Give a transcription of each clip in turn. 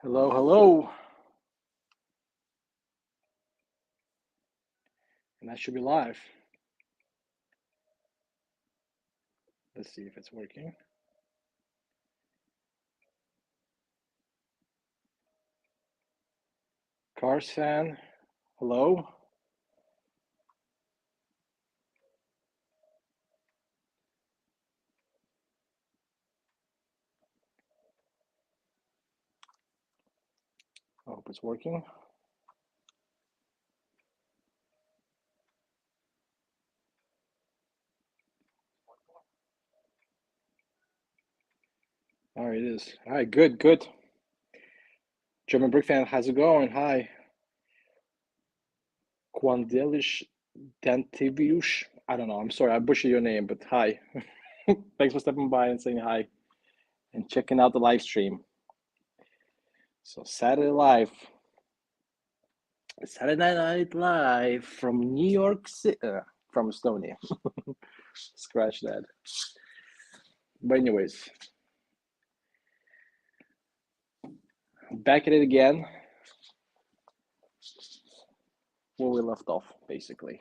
Hello, hello. And I should be live. Let's see if it's working. Cars fan, hello. I hope it's working. All right, it is. All right, good, good. German Brick fan, how's it going? Hi. Quandelish Dantiviush. I don't know. I'm sorry, I butchered your name, but hi. Thanks for stepping by and saying hi and checking out the live stream. So Saturday Live, Saturday Night Live from New York City, from Estonia. Scratch that. But anyways, back at it again, where we left off, basically.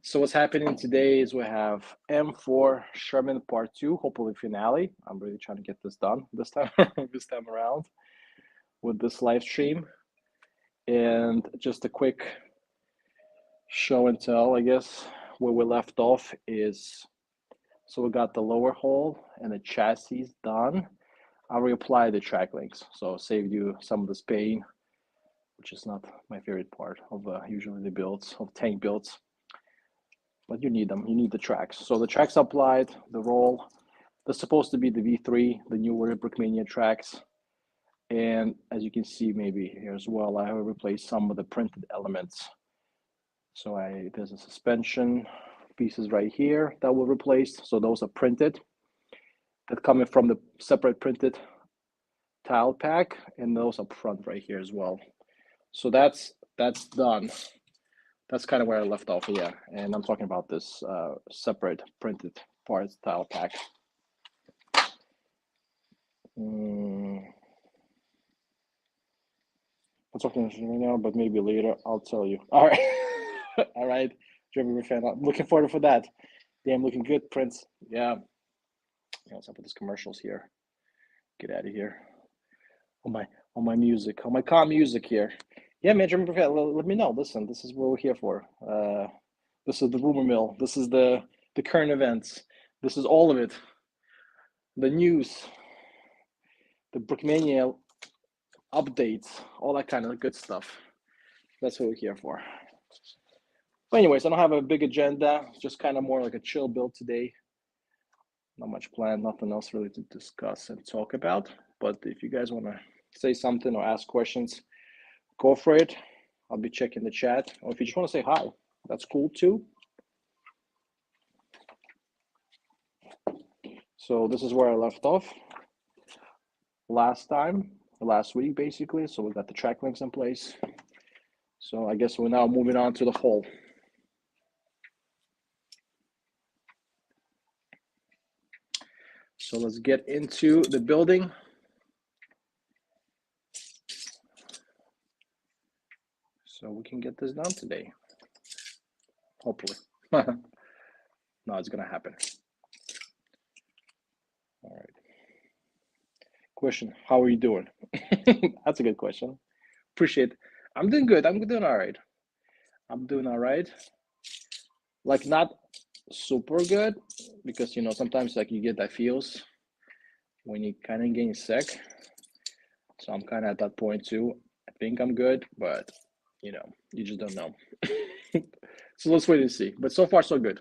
So what's happening today is we have M4 Sherman Part 2, hopefully finale. I'm really trying to get this done this time, this time around with this live stream. And just a quick show and tell, I guess, where we left off is, so we got the lower hull and the chassis done. I'll reapply the track links, so save you some of this pain, which is not my favorite part of usually the builds, of tank builds. But you need them, you need the tracks. So the tracks applied, the roll, they're supposed to be the V3, the newer Brickmania tracks. And as you can see, maybe here as well, I have replaced some of the printed elements. So there's a suspension pieces right here that were replaced. So those are printed. That coming from the separate printed tile pack, and those up front right here as well. So that's done. That's kind of where I left off here. And I'm talking about this separate printed parts tile pack. I'm talking right now, but maybe later I'll tell you. All right. All right. German fan. I'm looking forward for that. Damn, looking good, Prince. Yeah. What's up with these commercials here? Get out of here. On my music, on my calm music here. Yeah, man, German fan. Let me know. Listen, this is what we're here for. This is the rumor mill. This is the current events. This is all of it. The news. The Brickmania updates, all that kind of good stuff. That's what we're here for. But anyways, I don't have a big agenda, just kind of more like a chill build today. Not much planned, nothing else really to discuss and talk about. But if you guys want to say something or ask questions, go for it. I'll be checking the chat. Or if you just want to say hi, that's cool too. So this is where I left off last week basically. So we got the track links in place. So I guess we're now moving on to the hull. So let's get into the building. So we can get this done today. Hopefully. No, it's gonna happen. All right. Question, how are you doing? That's a good question. Appreciate it. I'm doing good. I'm doing all right. I'm doing all right. Like not super good because sometimes like you get that feels when you kind of getting sick. So I'm kind of at that point too. I think I'm good, but you just don't know. So let's wait and see. But so far so good.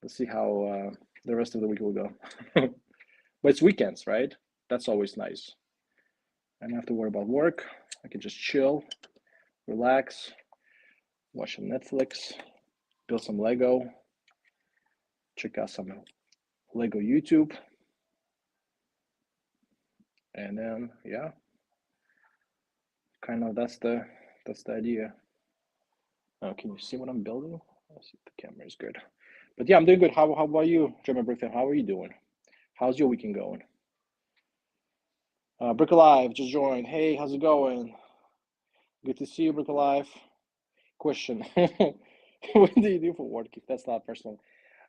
Let's see how the rest of the week will go. But it's weekends, right? That's always nice. I don't have to worry about work. I can just chill, relax, watch some Netflix, build some Lego, check out some Lego YouTube, and then yeah, kind of that's the idea. Can you see what I'm building? I see the camera is good, but yeah, I'm doing good. How about you, German Brickfan? How are you doing? How's your weekend going? Brick Alive just joined. Hey, how's it going? Good to see you, Brick Alive. Question: what do you do for work if that's not personal?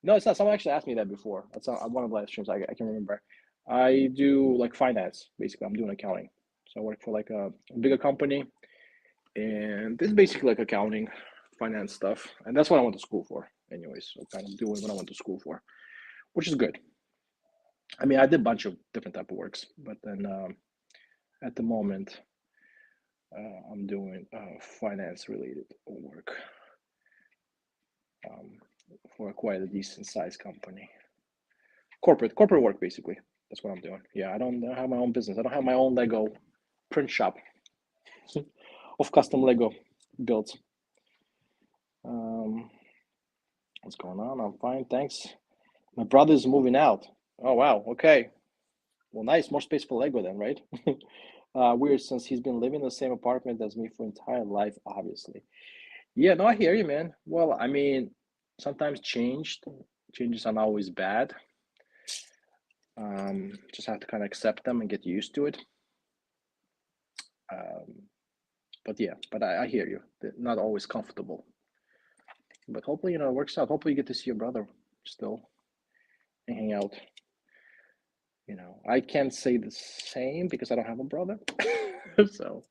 No, it's not. Someone actually asked me that before. That's on one of the live streams. I can remember. I do like finance. Basically, I'm doing accounting. So I work for like a bigger company, and this is basically like accounting, finance stuff, and that's what I went to school for. Anyways, so kind of doing what I went to school for, which is good. I mean, I did a bunch of different type of works, but then at the moment, I'm doing finance related work um, for quite a decent sized company. Corporate work, basically. That's what I'm doing. Yeah, I don't have my own business. I don't have my own Lego print shop of custom Lego builds. What's going on? I'm fine, thanks. My brother's moving out. Oh wow. Okay. Well, nice. More space for Lego then, right? Weird since he's been living in the same apartment as me for entire life, obviously. Yeah, no, I hear you, man. Well, I mean, sometimes changes are not always bad. Just have to kind of accept them and get used to it. But yeah, but I hear you. They're not always comfortable. But hopefully, it works out. Hopefully, you get to see your brother still and hang out. I can't say the same because I don't have a brother. So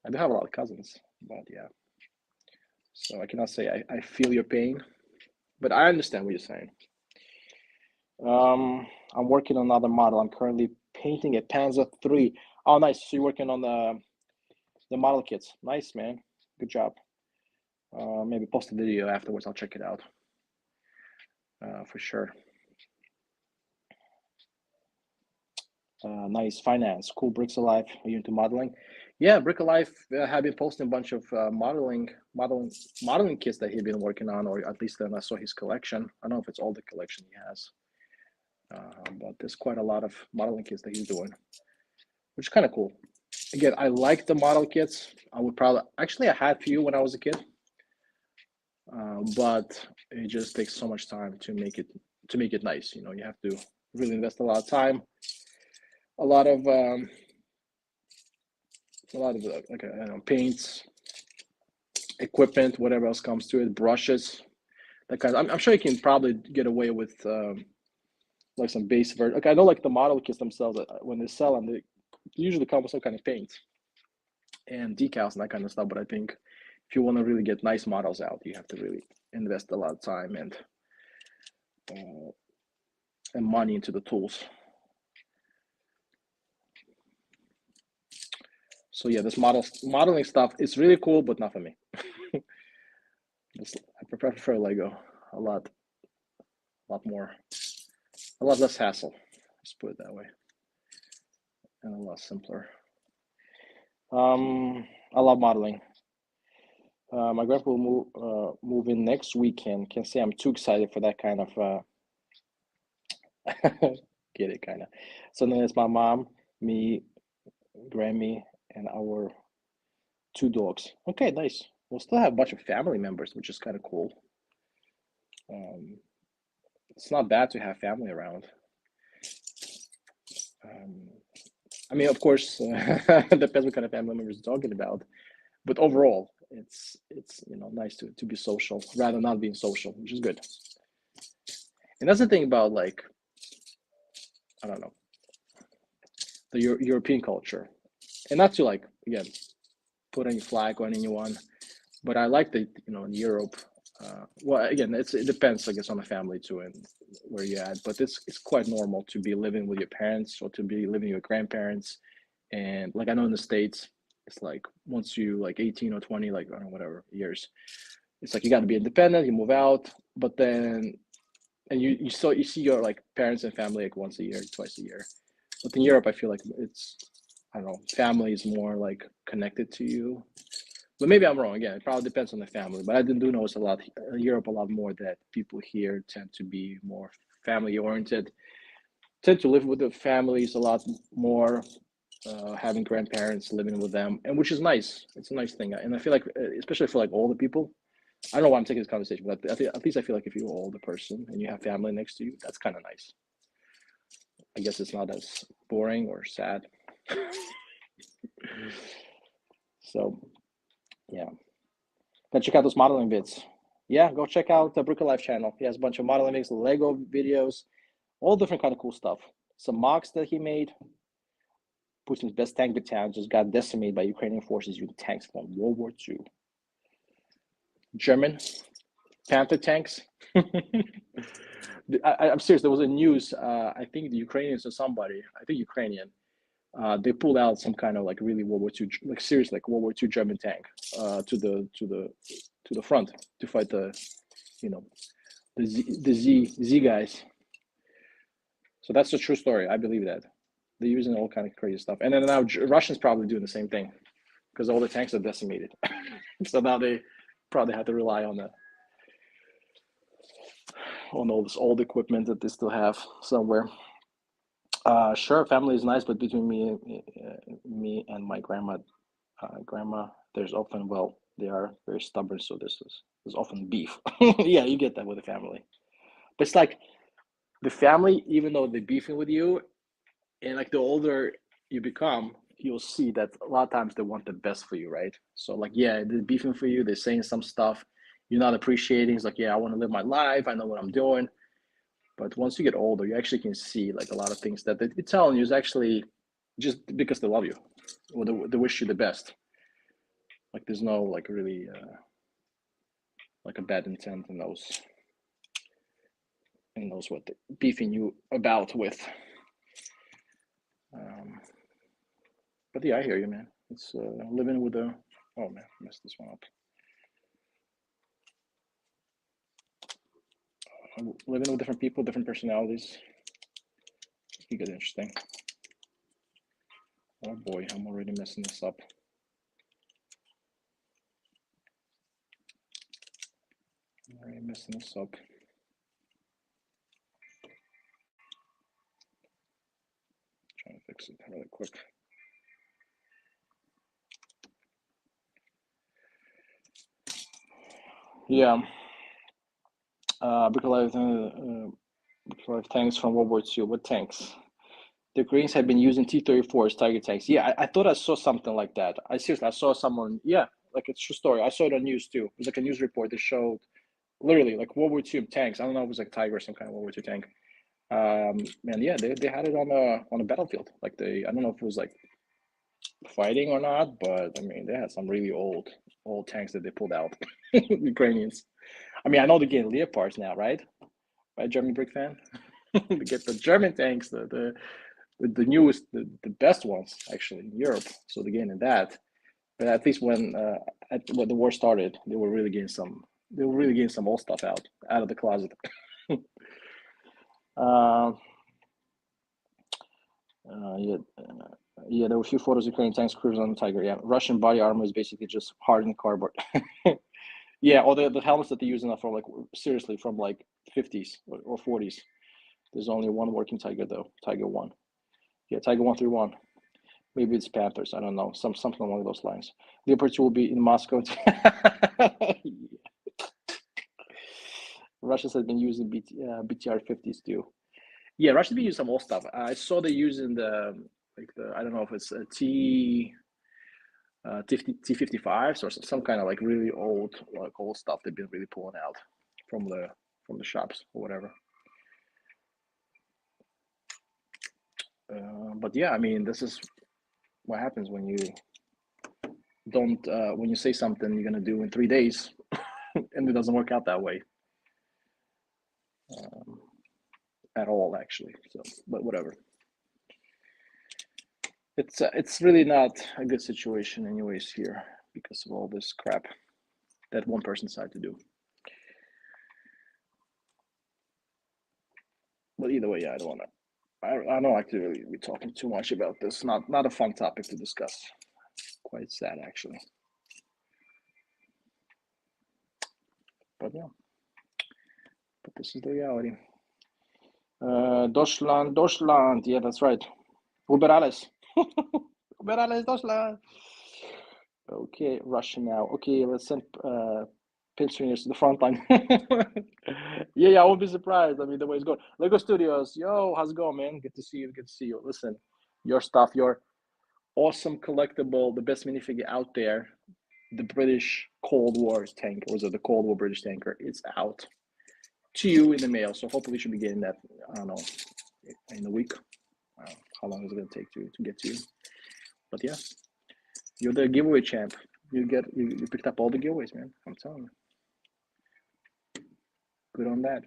I do have a lot of cousins, but yeah. So I cannot say I feel your pain, but I understand what you're saying. I'm working on another model. I'm currently painting a Panzer III. Oh, nice. So you're working on the model kits. Nice, man. Good job. Maybe post a video afterwards. I'll check it out for sure. Nice. Finance. Cool. Bricks Alive. Are you into modeling? Yeah, Brick Alive have been posting a bunch of modeling kits that he's been working on, or at least then I saw his collection. I don't know if it's all the collection he has, but there's quite a lot of modeling kits that he's doing, which is kind of cool. Again, I like the model kits. I would probably actually I had a few when I was a kid, but it just takes so much time to make it nice. You have to really invest a lot of time, a lot of like I don't know, paints, equipment, whatever else comes to it, brushes. That kind of, I'm sure you can probably get away with like some base version. Like I know, like the model kits themselves, when they sell them, they usually come with some kind of paint and decals and that kind of stuff. But I think if you want to really get nice models out, you have to really invest a lot of time and money into the tools. So yeah, this modeling stuff is really cool, but not for me. I prefer Lego a lot less hassle. Let's put it that way, and a lot simpler. I love modeling. My grandpa will move in next weekend. Can't say I'm too excited for that kind of. Get it, kind of. So then it's my mom, me, Grammy, and our 2 dogs. Okay, nice. We'll still have a bunch of family members, which is kind of cool. It's not bad to have family around. I mean, of course, depends what kind of family members you're talking about, but overall, it's nice to be social rather than not being social, which is good. And that's the thing about, like, I don't know, the European culture, and not to, like, again, put any flag on anyone, but I like that in Europe. Well, again, it depends, I guess, on the family too and where you're at. But it's quite normal to be living with your parents or to be living with your grandparents. And like I know in the States, it's like once you like 18 or 20, like I don't know, whatever years, it's like you got to be independent. You move out, but then and you see your like parents and family like once a year, twice a year. But in Europe, I feel like it's, I don't know, family is more like connected to you. But maybe I'm wrong. Again, it probably depends on the family. But I do notice a lot in Europe, a lot more that people here tend to be more family oriented, tend to live with their families a lot more, having grandparents living with them, and which is nice. It's a nice thing, and I feel like, especially for like older people. I don't know why I'm taking this conversation, but at least I feel like if you're an older person and you have family next to you, that's kind of nice. I guess it's not as boring or sad. So yeah, go check out those modeling vids. Yeah, go check out the Brick Life channel. He has a bunch of modeling vids, Lego videos, all different kind of cool stuff. Some mocks that he made. Putin's best tank battalion just got decimated by Ukrainian forces using tanks from World War II. German Panther tanks. I'm serious. There was a news. I think the Ukrainians or somebody. I think Ukrainian. They pulled out some kind of like really World War II, like serious like World War II German tank to the front to fight the, you know, the Z guys. So that's a true story. I believe that. They're using all kind of crazy stuff, and then now Russians probably doing the same thing because all the tanks are decimated. So now they probably have to rely on all this old equipment that they still have somewhere. Sure, family is nice, but between me and my grandma, there's often, well, they are very stubborn, so there's often beef. Yeah, you get that with the family. But it's like the family, even though they're beefing with you, and like the older you become, you'll see that a lot of times they want the best for you, right? So like, yeah, they're beefing for you, they're saying some stuff you're not appreciating. It's like, yeah, I want to live my life, I know what I'm doing. But once you get older, you actually can see like a lot of things that they're telling you is actually just because they love you or they wish you the best. Like there's no like really like a bad intent in those what they're beefing you about with. But yeah, I hear you, man. It's living with a, oh man, I messed this one up. Living with different people, different personalities. It can get interesting. Oh boy, I'm already messing this up. I'm already messing this up. Trying to fix it really quick. Yeah. Bricklife tanks from World War II. What tanks? The Greens have been using T-34s Tiger tanks. Yeah, I thought I saw something like that. I saw someone. Yeah, like it's a true story. I saw it on news too. It was like a news report that showed literally like World War II tanks. I don't know if it was like Tiger or some kind of World War II tank. And yeah, they had it on a battlefield. Like I don't know if it was like fighting or not, but I mean they had some really old tanks that they pulled out. Ukrainians. I mean, I know they're getting Leopards now, right? Right, German Brick fan. They get the German tanks, the newest, the best ones actually in Europe. So they're getting that. But at least when the war started, they were really getting some. They were really getting some old stuff out of the closet. Yeah, there were a few photos of Ukrainian tanks cruising on the Tiger. Yeah, Russian body armor is basically just hardened cardboard. Yeah, or the helmets that they're using are from like seriously from like 50s or 40s. There's only one working Tiger though, Tiger 1. Yeah, Tiger 131. Maybe it's Panthers. I don't know. Something along those lines. The opportunity will be in Moscow. Russians have been using BTR 50s too. Yeah, Russians been using some old stuff. I saw they using the I don't know if it's a T55s or some kind of like really old stuff they've been really pulling out from the shops or whatever. But yeah, I mean, this is what happens when you don't when you say something you're gonna do in 3 days, and it doesn't work out that way at all, actually. So, but whatever. It's really not a good situation, anyways, here because of all this crap that one person decided to do. But either way, yeah, I don't want to. I don't like to really be talking too much about this. Not a fun topic to discuss. Quite sad, actually. But yeah. But this is the reality. Deutschland. Yeah, that's right. Über alles. Über alles, Deutschland. Okay, Russia now. Okay, let's send pensioners to the front line. Yeah, I won't be surprised. I mean, the way it's going. Lego Studios, yo, how's it going, man? Good to see you. Good to see you. Listen, your stuff, your awesome collectible, the best minifigure out there, the British Cold War tank, or was it the Cold War British tanker? It's out to you in the mail. So hopefully you should be getting that, I don't know, in a week. How long is it going to take to get to you? But yeah, you're the giveaway champ. You picked up all the giveaways, man. I'm telling you. Good on that.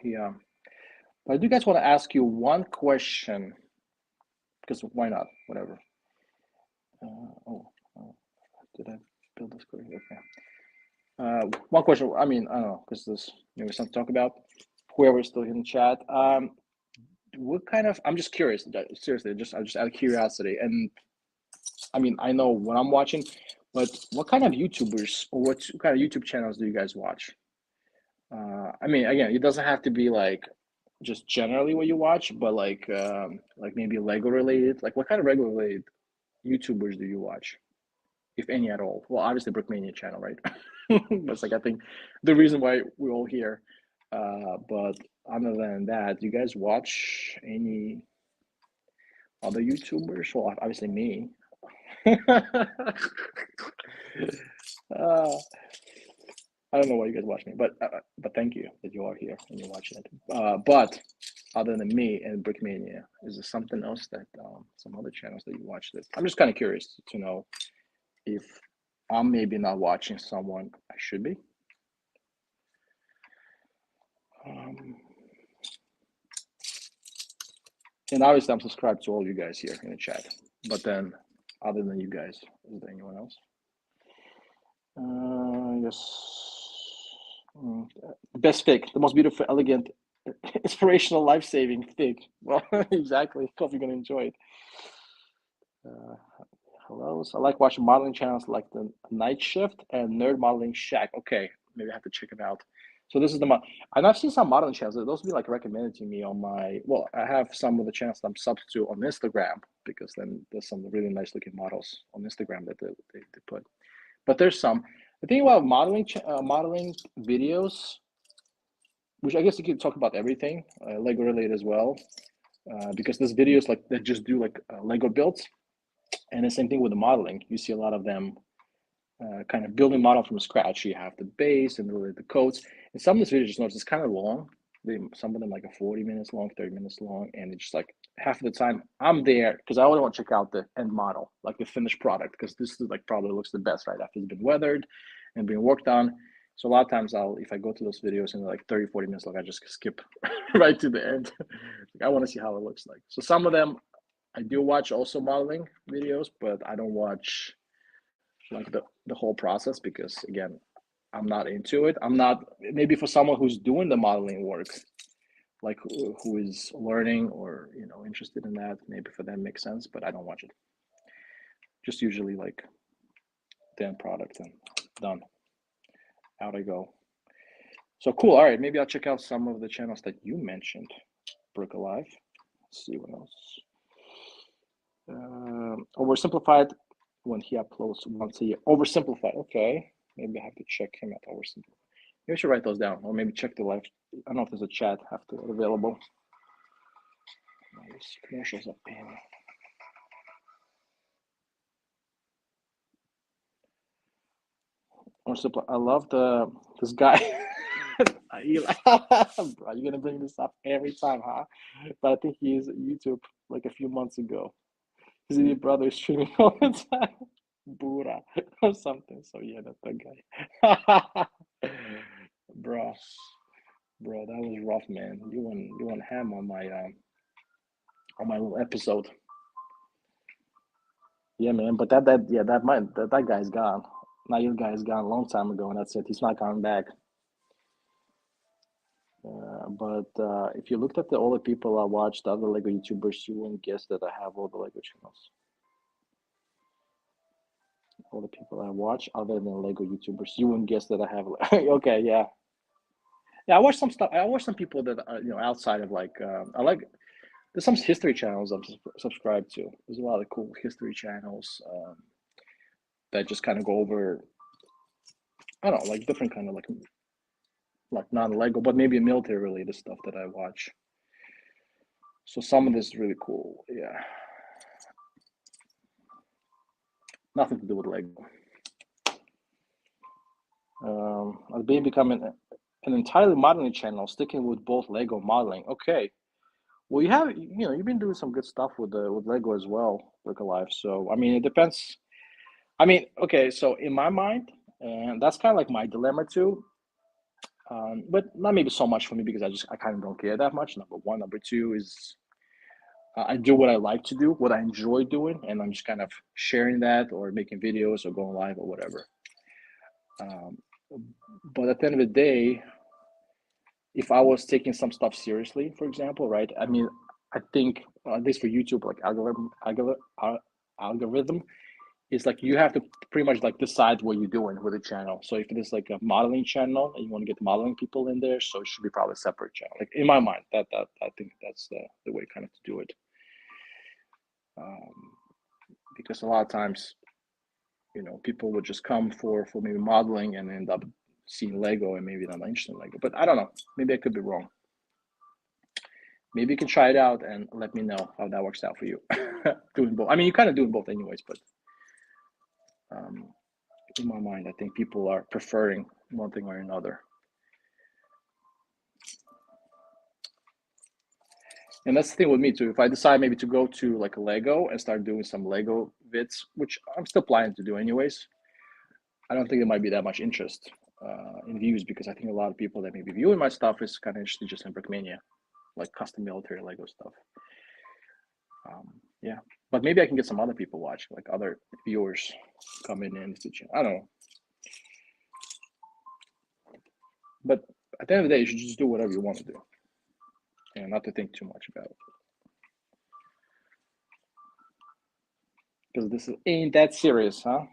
Yeah. But I do guys want to ask you one question, because why not? Whatever. Did I build this correctly? Okay. One question. I mean, I don't know, because there's maybe something to talk about. Whoever's still in the chat. What kind of? I'm just curious. Seriously, just out of curiosity. And I mean, I know what I'm watching, but what kind of YouTubers or what kind of YouTube channels do you guys watch? I mean, again, it doesn't have to be like just generally what you watch, but like maybe Lego related. Like, what kind of Lego related YouTubers do you watch, if any at all? Well, obviously Brickmania channel, right? That's like, I think the reason why we're all here. But other than that, do you guys watch any other YouTubers? Well, obviously me. I don't know why you guys watch me, but thank you that you are here and you're watching it. But other than me and Brickmania, is there something else that some other channels that you watch this? I'm just kind of curious to know if I'm maybe not watching someone I should be. And obviously, I'm subscribed to all you guys here in the chat. But then, other than you guys, is there anyone else? Yes. Best fig, the most beautiful, elegant, inspirational, life-saving fig. Well, exactly. Hope you're gonna enjoy it. Hello. So I like watching modeling channels like the Night Shift and Nerd Modeling Shack. Okay, maybe I have to check them out. So this is the and I've seen some modeling channels. Those will be like recommended to me on my. Well, I have some of the channels that I'm subbed to on Instagram, because then there's some really nice looking models on Instagram that they put. But there's some. The thing about modeling videos, which I guess you can talk about everything, Lego related as well, because there's videos like that just do like Lego builds, and the same thing with the modeling. You see a lot of them kind of building model from scratch. You have the base and the coats. And some of these videos, just notice it's kind of long. Some of them like a 40 minutes long, 30 minutes long, and it's just like half of the time I'm there because I always want to check out the end model, like the finished product, because this is like probably looks the best right after it's been weathered and been worked on. So a lot of times if I go to those videos and like 30, 40 minutes long, I just skip right to the end. I want to see how it looks like. So some of them I do watch also modeling videos, but I don't watch like the whole process, because again, I'm not into it. I'm not, maybe for someone who's doing the modeling work, like who is learning or interested in that, maybe for them makes sense, but I don't watch it. Just usually like the end product and done. Out I go. So cool. All right, maybe I'll check out some of the channels that you mentioned. Brook Alive. Let's see what else. Oversimplified when he uploads once a year. Oversimplified. Okay. Maybe I have to check him out. Oversimplified. Maybe I should write those down, or maybe check the live. I don't know if there's a chat after available. Nice commercials up in. I love this guy. Bro, you're gonna bring this up every time, huh? But I think he is at YouTube like a few months ago. His idiot brother is streaming all the time. Buddha or something. So yeah, that's that guy. Bro, that was rough, man. You went ham on my little episode. Yeah, man. But that guy's gone. Now your guy's gone a long time ago, and that's it. He's not coming back. But if you looked at all the people I watched, the other Lego YouTubers, you wouldn't guess that I have all the Lego channels. All the people I watch, other than Lego YouTubers, you wouldn't guess that I have. Okay, yeah. I watch some stuff. I watch some people that are outside of like I like. There's some history channels I'm subscribed to. There's a lot of cool history channels that just kind of go over I don't know, like different kind of like non-Lego, but maybe military related stuff that I watch. So some of this is really cool. Yeah, nothing to do with Lego. I'll be becoming an entirely modeling channel, sticking with both Lego modeling. Okay. Well, you've been doing some good stuff with Lego as well, Brick Alive. So I mean, it depends. I mean, okay. So in my mind, and that's kind of like my dilemma too. But not maybe so much for me because I kind of don't care that much. Number one, number two is I do what I like to do, what I enjoy doing, and I'm just kind of sharing that or making videos or going live or whatever. Um, but at the end of the day, if I was taking some stuff seriously, for example, right? I mean, I think at least for YouTube, like algorithm is like you have to pretty much like decide what you're doing with the channel. So if it is like a modeling channel and you want to get modeling people in there, so it should be probably a separate channel. Like in my mind, that I think that's the way kind of to do it. Because a lot of times, people would just come for maybe modeling and end up seeing Lego and maybe not interested in Lego. But I don't know. Maybe I could be wrong. Maybe you can try it out and let me know how that works out for you. Doing both. I mean, you're kind of doing both anyways, but in my mind, I think people are preferring one thing or another. And that's the thing with me too. If I decide maybe to go to like a Lego and start doing some Lego vids, which I'm still planning to do anyways, I don't think there might be that much interest in views because I think a lot of people that may be viewing my stuff is kind of interested just in Brickmania, like custom military Lego stuff. Yeah, but maybe I can get some other people watching, like other viewers coming in to channel. I don't know. But at the end of the day, you should just do whatever you want to do and not to think too much about it. Because this ain't that serious, huh?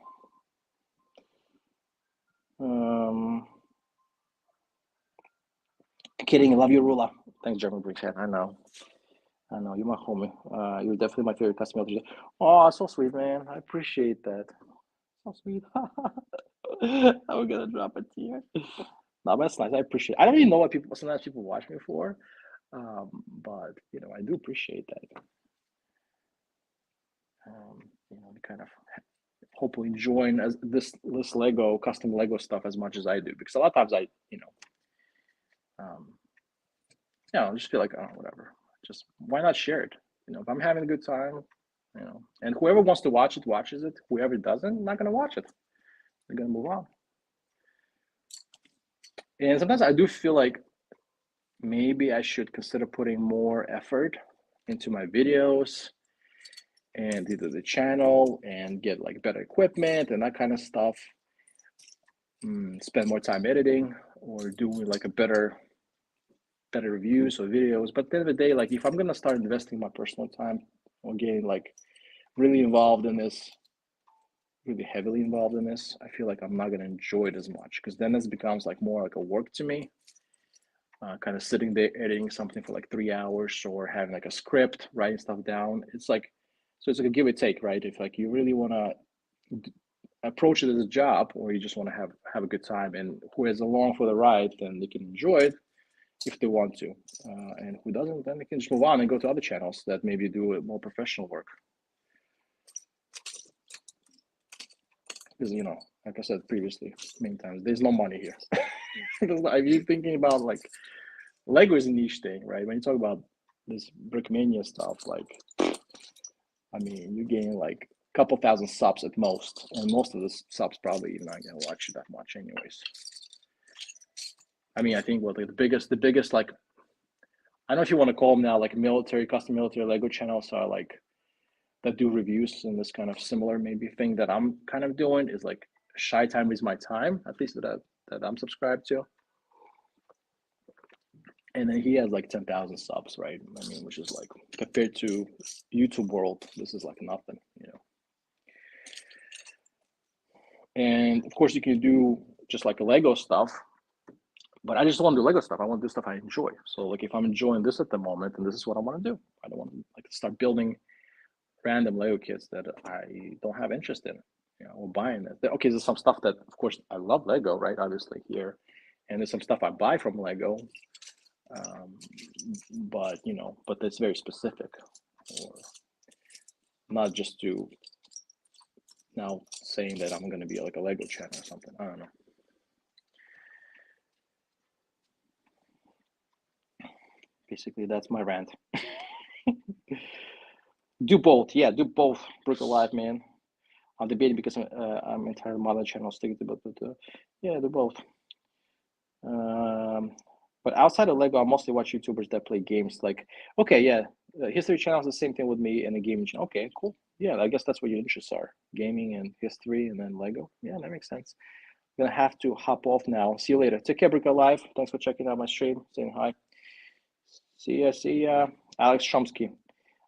Kidding, I love you, Rula. Thanks, German Brickhead. I know, you're my homie. You're definitely my favorite customer. Oh, so sweet, man. I appreciate that. So sweet. I'm gonna drop a tear. No, but that's nice. I appreciate it. I don't even know what sometimes people watch me for. But I do appreciate that. Kind of hopefully enjoying this Lego custom Lego stuff as much as I do because a lot of times I just feel like whatever. Just why not share it? If I'm having a good time, and whoever wants to watch it watches it. Whoever doesn't, not gonna watch it. They're gonna move on. And sometimes I do feel like maybe I should consider putting more effort into my videos and either the channel and get like better equipment and that kind of stuff. Spend more time editing or doing like a better reviews or videos. But at the end of the day, like if I'm gonna start investing my personal time or getting like really involved in this, really heavily involved in this, I feel like I'm not gonna enjoy it as much because then it becomes like more like a work to me. Kind of sitting there editing something for like 3 hours or having like a script, writing stuff down. It's like it's like a give and take, right? If like you really want to approach it as a job or you just want to have a good time and who is along for the ride, then they can enjoy it if they want to. And who doesn't, then they can just move on and go to other channels that maybe do more professional work. Because, like I said previously, many times, there's no money here. If you're thinking about like Lego is a niche thing, right? When you talk about this Brickmania stuff, like, I mean, you're getting like a couple thousand subs at most, and most of the subs probably you're not gonna watch that much, anyways. I mean, I think what like the biggest like, I don't know if you want to call them now like custom military Lego channels are like that do reviews and this kind of similar maybe thing that I'm kind of doing is like Shy Time Is My Time, at least that I'm subscribed to. And then he has like 10,000 subs, right? I mean, which is like compared to YouTube world, this is like nothing, And of course, you can do just like a Lego stuff, but I just don't want to do Lego stuff. I want to do stuff I enjoy. So like if I'm enjoying this at the moment, then this is what I want to do. I don't want to like start building random Lego kits that I don't have interest in. or buying it. Okay, there's some stuff that, of course, I love Lego, right? Obviously here, and there's some stuff I buy from Lego, but but it's very specific, or not just to now saying that I'm going to be like a Lego channel or something. I don't know. Basically, that's my rant. Do both, yeah, do both. Brick Alive, man. I'm debating because I'm entirely modern channel sticking to both, but yeah, do both. But outside of Lego, I mostly watch YouTubers that play games. Like, okay, yeah, History Channel is the same thing with me and the gaming channel. Okay, cool. Yeah, I guess that's what your interests are: gaming and history, and then Lego. Yeah, that makes sense. I'm gonna have to hop off now. See you later. Take care, Brick Alive. Thanks for checking out my stream, saying hi. See ya, Alex Chomsky.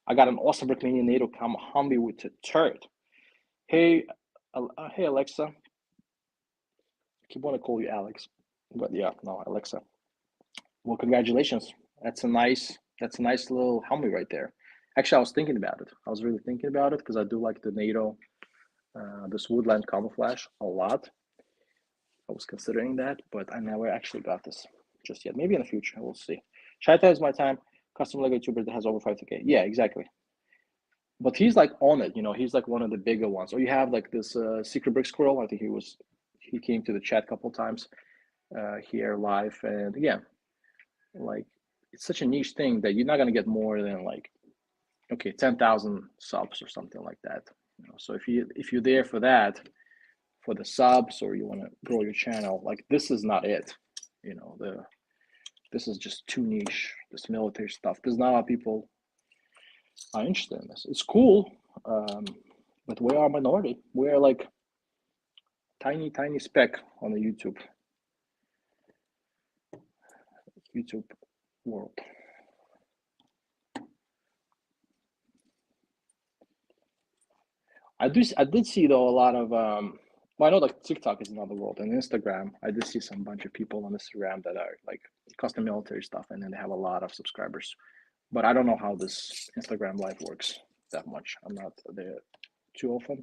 I got an awesome Brickmania NATO. Come humby with the turd. Hey, hey Alexa. I keep want to call you Alex, but yeah, no, Alexa. Well, congratulations. That's a nice little humby right there. Actually, I was thinking about it. I was really thinking about it because I do like the NATO, this woodland camouflage a lot. I was considering that, but I never actually got this just yet. Maybe in the future, we'll see. Shaita is my time. Custom Lego YouTuber that has over 50K. Yeah, exactly. But he's like on it, he's like one of the bigger ones. Or you have like this Secret Brick Squirrel. I think he came to the chat a couple times here live. And again, like it's such a niche thing that you're not gonna get more than like, okay, 10,000 subs or something like that. So if you're there for that, for the subs, or you want to grow your channel, like this is not it. This is just too niche. This military stuff. There's not a lot of people are interested in this. It's cool, but we are a minority. We're like tiny speck on the YouTube world. I did see though a lot of well, I know like TikTok is another world, and Instagram. I did see some bunch of people on Instagram that are like custom military stuff, and then they have a lot of subscribers. But I don't know how this Instagram live works that much. I'm not there too often.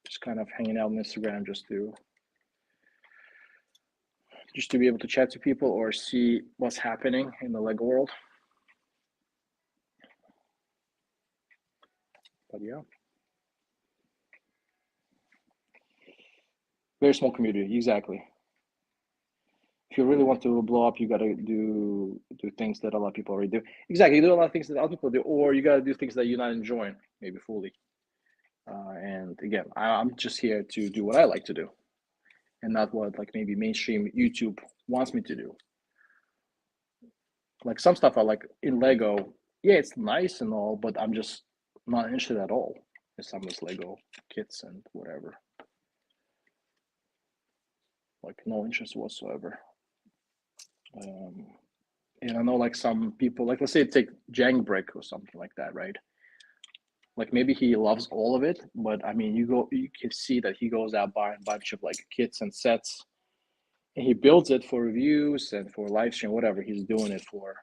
Just kind of hanging out on Instagram just to be able to chat to people or see what's happening in the Lego world. But yeah, very small community, exactly. If you really want to blow up, you gotta do things that a lot of people already do. Exactly, you do a lot of things that other people do, or you gotta do things that you're not enjoying, maybe fully. And again, I'm just here to do what I like to do, and not what like maybe mainstream YouTube wants me to do. Like some stuff I like in Lego, yeah, it's nice and all, but I'm just not interested at all in some of this Lego kits and whatever. Like no interest whatsoever. And I know like some people, like let's say take Jang Brick or something like that, right? Like maybe he loves all of it, but I mean, you can see that he goes out buying a bunch of like kits and sets, and he builds it for reviews and for live stream, whatever he's doing it for.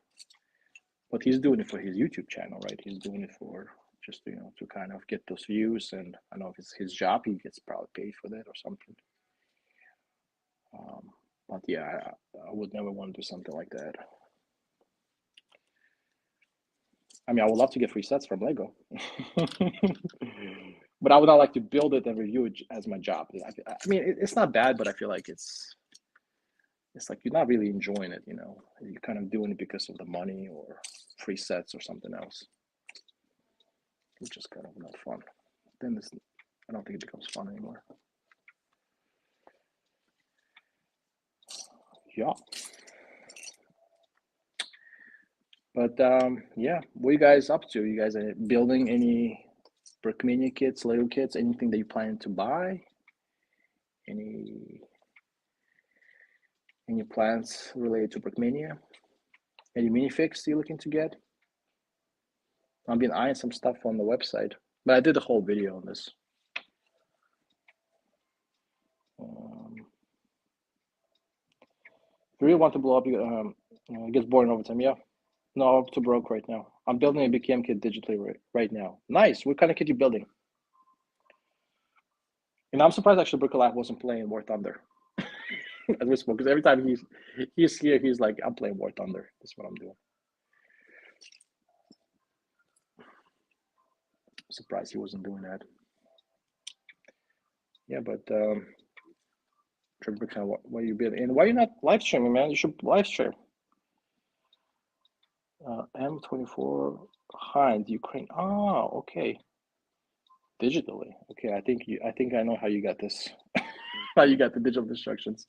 But he's doing it for his YouTube channel, right? He's doing it for just to kind of get those views, and I know if it's his job, he gets probably paid for that or something. But yeah, I would never want to do something like that. I mean, I would love to get free sets from Lego, but I would not like to build it and review it as my job. I mean, it's not bad, but I feel like it's like you're not really enjoying it. You're kind of doing it because of the money or free sets or something else, which is kind of not fun. Then I don't think it becomes fun anymore. Yeah. But yeah, what are you guys up to? You guys are building any Brickmania kits, Lego kits, anything that you plan to buy? Any plans related to Brickmania? Any minifigs you're looking to get? I've been eyeing some stuff on the website, but I did a whole video on this. If you really want to blow up, it gets boring over time. Yeah. No, I'm too broke right now. I'm building a BKM kit digitally right now. Nice. What kind of kit you building? And I'm surprised actually Brickalife wasn't playing War Thunder as we spoke, because every time he's here, he's like, I'm playing War Thunder. That's what I'm doing. I'm surprised he wasn't doing that. Yeah, but what you been? And why are you not live streaming, man? You should live stream. M24 Hind Ukraine. Oh, okay. Digitally. Okay, I think I know how you got this. How you got the digital instructions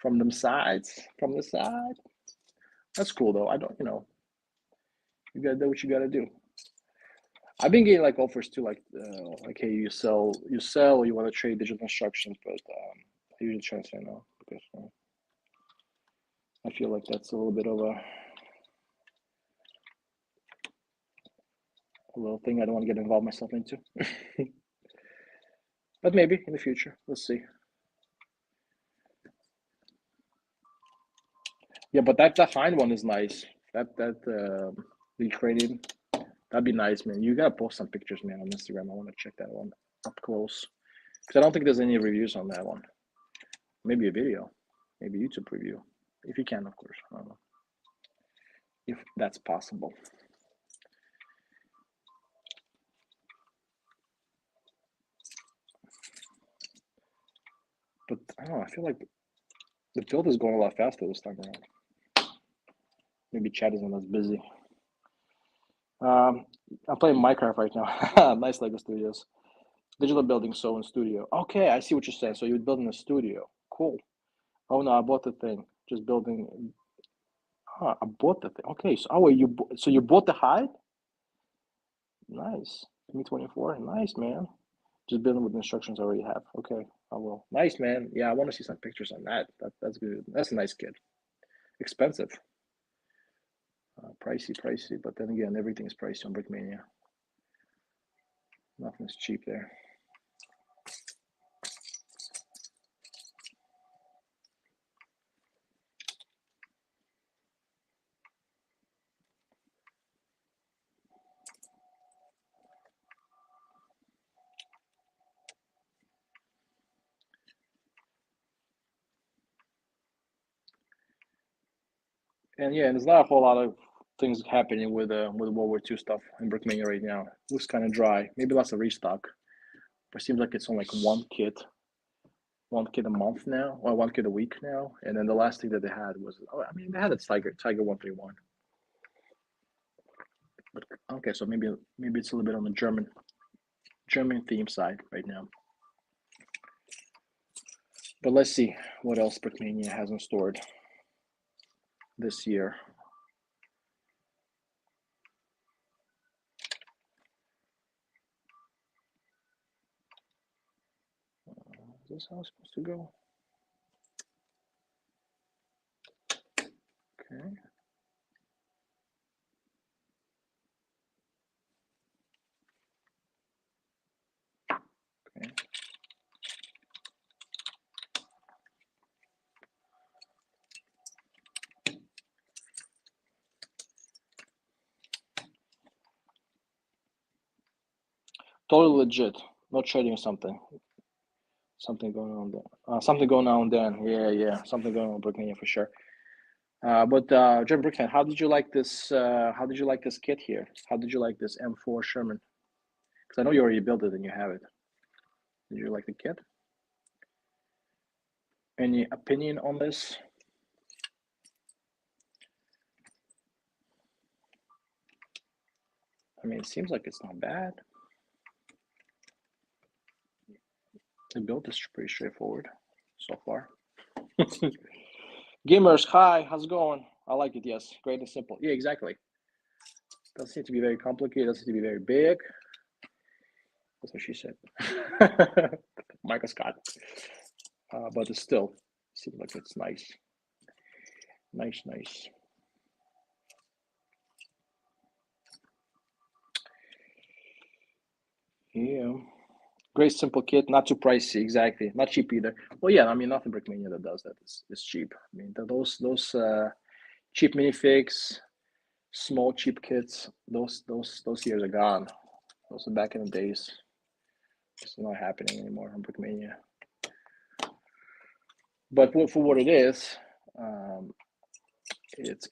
from them sides, from the side. That's cool though. I don't, you gotta do what you gotta do. I've been getting like offers too, like hey, you sell, or you want to trade digital instructions, but I usually try to say no because I feel like that's a little bit of a little thing I don't want to get involved myself into. But maybe in the future, let's see. Yeah, but that Hind one is nice. That Ukrainian, that'd be nice, man. You gotta post some pictures, man, on Instagram. I want to check that one up close because I don't think there's any reviews on that one. Maybe a video, maybe YouTube review, if you can, of course. I don't know if that's possible. But I don't know. I feel like the build is going a lot faster this time around. Maybe chat isn't as busy. I'm playing Minecraft right now. Nice Lego Studios. Digital building, so in studio. Okay, I see what you're saying. So you're building a studio. Cool. Oh no, I bought the thing. Just building. Huh, I bought the thing. Okay, so so you bought the hide? Nice. Me24. Nice, man. Just building with the instructions I already have. Okay, I will. Nice, man. Yeah, I want to see some pictures on that. That's good. That's a nice kid. Expensive. Pricey. But then again, everything's pricey on Brickmania. Nothing's cheap there. And yeah, and there's not a whole lot of things happening with World War II stuff in Brickmania right now. It looks kind of dry. Maybe lots of restock, but it seems like it's on like one kit a month now, or one kit a week now. And then the last thing that they had was, they had a Tiger 131. But okay, so maybe it's a little bit on the German theme side right now. But let's see what else Brickmania has in store this year. Is this how it's supposed to go? Okay. Okay. Totally legit. Not trading something. Something going on there. Something going on then. Yeah. Something going on with Brickmania for sure. But Jim Brickman, how did you like this? How did you like this kit here? How did you like this M4 Sherman? Because I know you already built it and you have it. Did you like the kit? Any opinion on this? I mean, it seems like it's not bad. The build is pretty straightforward so far. Gamers, hi, how's it going? I like it, yes. Great and simple. Yeah, exactly. Doesn't seem to be very complicated, doesn't seem to be very big. That's what she said. Michael Scott. But it still seems like it's nice. Nice. Yeah. Great simple kit, not too pricey, exactly. Not cheap either. Well, yeah, I mean, nothing Brickmania that does that is cheap. I mean, those cheap minifigs, small cheap kits, those years are gone. Those are back in the days It's not happening anymore on Brickmania. But for what it is, it's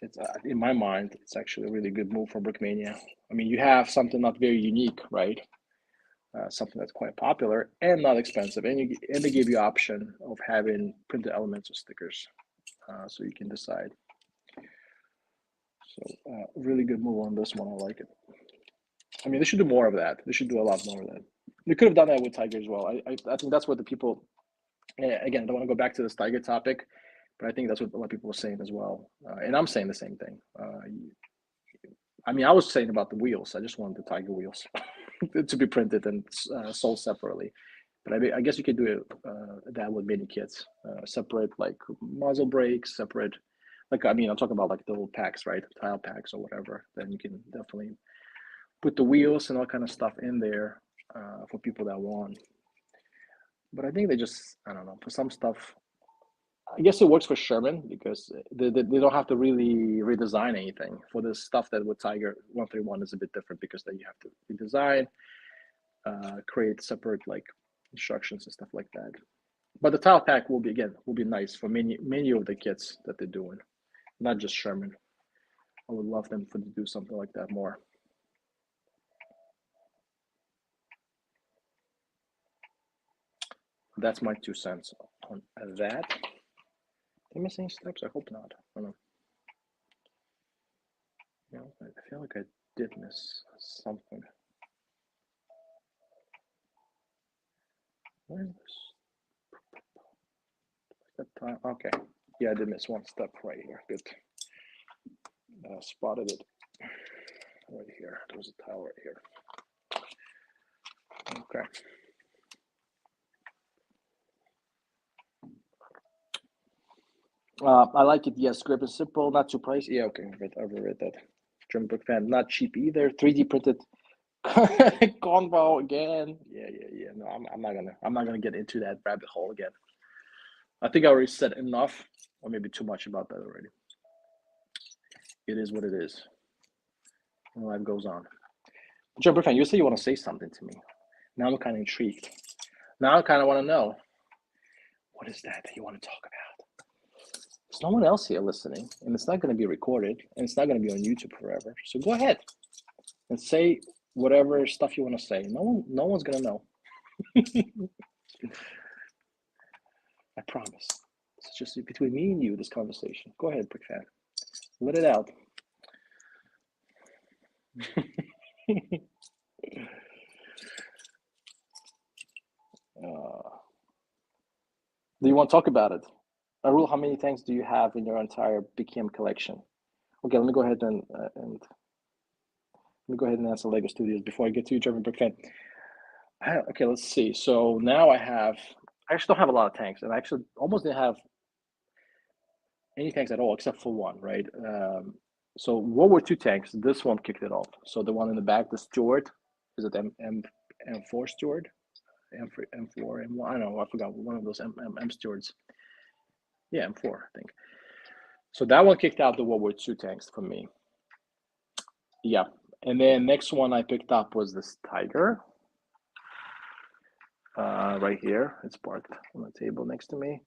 in my mind, it's actually a really good move for Brickmania. I mean, you have something not very unique, right? Something that's quite popular and not expensive, and they give you option of having printed elements or stickers, so you can decide. So really good move on this one. I like it. I mean, they should do more of that. They should do a lot more of that. They could have done that with Tiger as well. I think that's what the people. Again, I don't want to go back to this Tiger topic, but I think that's what a lot of people were saying as well, and I'm saying the same thing. I mean, I was saying about the wheels. I just wanted the Tiger wheels to be printed and sold separately. But I guess you could do it that with mini kits, separate like muzzle brakes, separate. Like, I mean, I'm talking about like the little packs, right? Tile packs or whatever. Then you can definitely put the wheels and all kind of stuff in there for people that want. But I think they just, I don't know, for some stuff, I guess it works for Sherman because they don't have to really redesign anything. For the stuff that with Tiger 131 is a bit different because then you have to redesign, create separate like instructions and stuff like that. But the tile pack will be nice for many of the kits that they're doing, not just Sherman. I would love them to do something like that more. That's my 2 cents on that. Am I missing steps? I hope not. I don't know. You know, I feel like I did miss something. Where is that time? Okay. Yeah, I did miss one step right here. Good. Spotted it right here. There was a tile right here. Okay. I like it. Yes, grip is simple, not too pricey. Yeah, okay. I've read that. German book fan, not cheap either. 3D printed combo again. Yeah. No, I'm not gonna get into that rabbit hole again. I think I already said enough, or maybe too much about that already. It is what it is. And life goes on. German fan, you say you want to say something to me. Now I'm kind of intrigued. Now I kind of want to know, what is that you want to talk about? There's no one else here listening, and it's not going to be recorded, and it's not going to be on YouTube forever. So go ahead and say whatever stuff you want to say. No one's going to know. I promise. It's just between me and you, this conversation. Go ahead, Brick Fan. Let it out. Do you want to talk about it? Arul, how many tanks do you have in your entire BKM collection? Okay, let me go ahead and answer Lego Studios before I get to you, German Brick Fan. Okay, let's see. So now I actually don't have a lot of tanks, and I actually almost didn't have any tanks at all except for one, right? So World War II tanks, this one kicked it off. So the one in the back, the Stewart, is it M4 Stewart? M4, M1, I don't know, I forgot, one of those M Stewards. Yeah, M4, I think. So that one kicked out the World War II tanks for me. Yeah, and then next one I picked up was this Tiger. Right here, it's parked on the table next to me.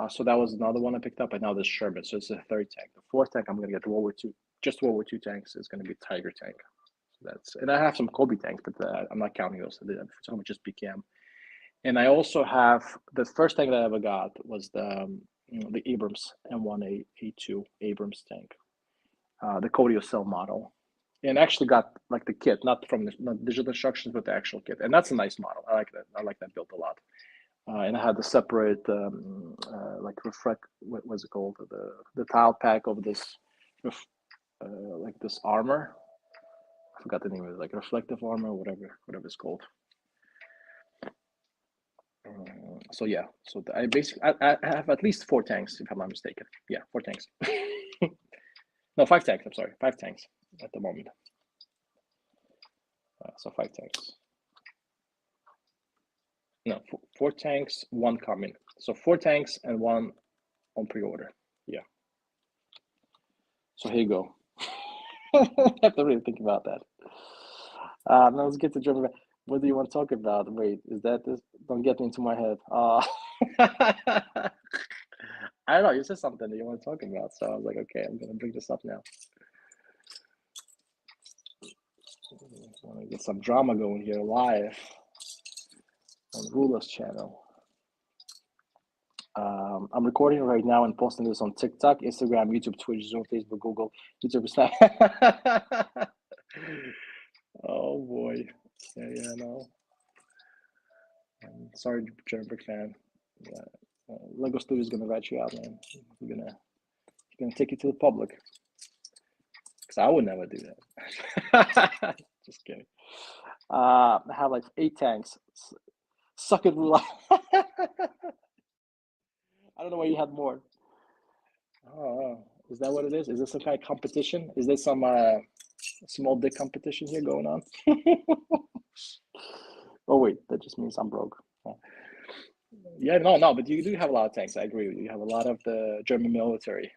So that was another one I picked up, and now this Sherman. So it's the third tank. The fourth tank I'm gonna get the World War II, just World War II tanks is gonna be Tiger tank. So and I have some Kobe tanks, but I'm not counting those. It's only just BKM. And I also have the first tank that I ever got was the Abrams M1 A2 Abrams tank, the Cody Cell model, and actually got like the kit, not digital instructions, but the actual kit, and that's a nice model. I like that. I like that build a lot. And I had the separate like reflect. What was it called? The tile pack of this, like this armor. I forgot the name of it, like reflective armor, whatever it's called. So yeah, so I basically I have at least 4 tanks, if I'm not mistaken. Yeah, 4 tanks. No, 5 tanks. I'm sorry, 5 tanks at the moment. So 5 tanks. No, 4 tanks, 1 coming. So 4 tanks and 1 on pre-order. Yeah. So here you go. I have to really think about that. Now let's get to German. What do you want to talk about? Wait, is that this? Don't get into my head. I don't know. You said something that you want to talk about, so I was like, okay, I'm gonna bring this up now. I want to get some drama going here live on Rula's channel. I'm recording right now and posting this on TikTok, Instagram, YouTube, Twitch, Zoom, Facebook, Google, YouTube, Snap. Oh boy. Yeah, no. Sorry, German Brick fan. Yeah. Lego Studio is gonna rat you out, man. You're gonna take it to the public. Because I would never do that. Just kidding. I have like 8 tanks. Suck it, Rula. I don't know why you had more. Oh, is that what it is? Is this some kind of competition? Is there some small dick competition here going on? Oh wait, that just means I'm broke. Yeah, no, but you do have a lot of tanks. I agree with you. You have a lot of the German military.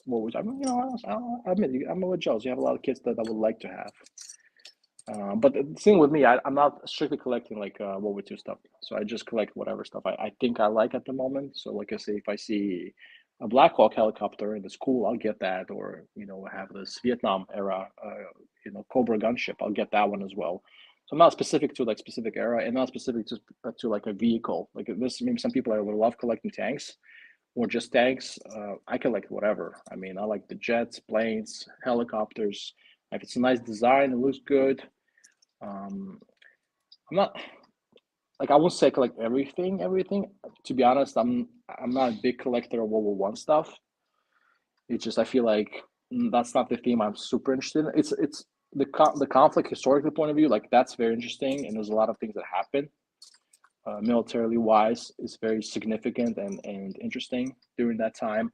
Which I mean, I'll admit, I'm a little jealous. You have a lot of kids that I would like to have. But the thing with me, I'm not strictly collecting like World War II stuff. So I just collect whatever stuff I think I like at the moment. So like I say, if I see a Black Hawk helicopter and it's cool, I'll get that. Or I have this Vietnam era, Cobra gunship. I'll get that one as well. So I'm not specific to like specific era and not specific to like a vehicle. Like this, maybe some people would love collecting tanks or just tanks. I collect whatever. I mean, I like the jets, planes, helicopters. If it's a nice design, it looks good. I'm not like I won't say collect everything. To be honest, I'm not a big collector of World War One stuff. It's just I feel like that's not the theme I'm super interested in. It's the conflict historically point of view, like that's very interesting, and there's a lot of things that happen militarily wise. Is very significant and interesting during that time,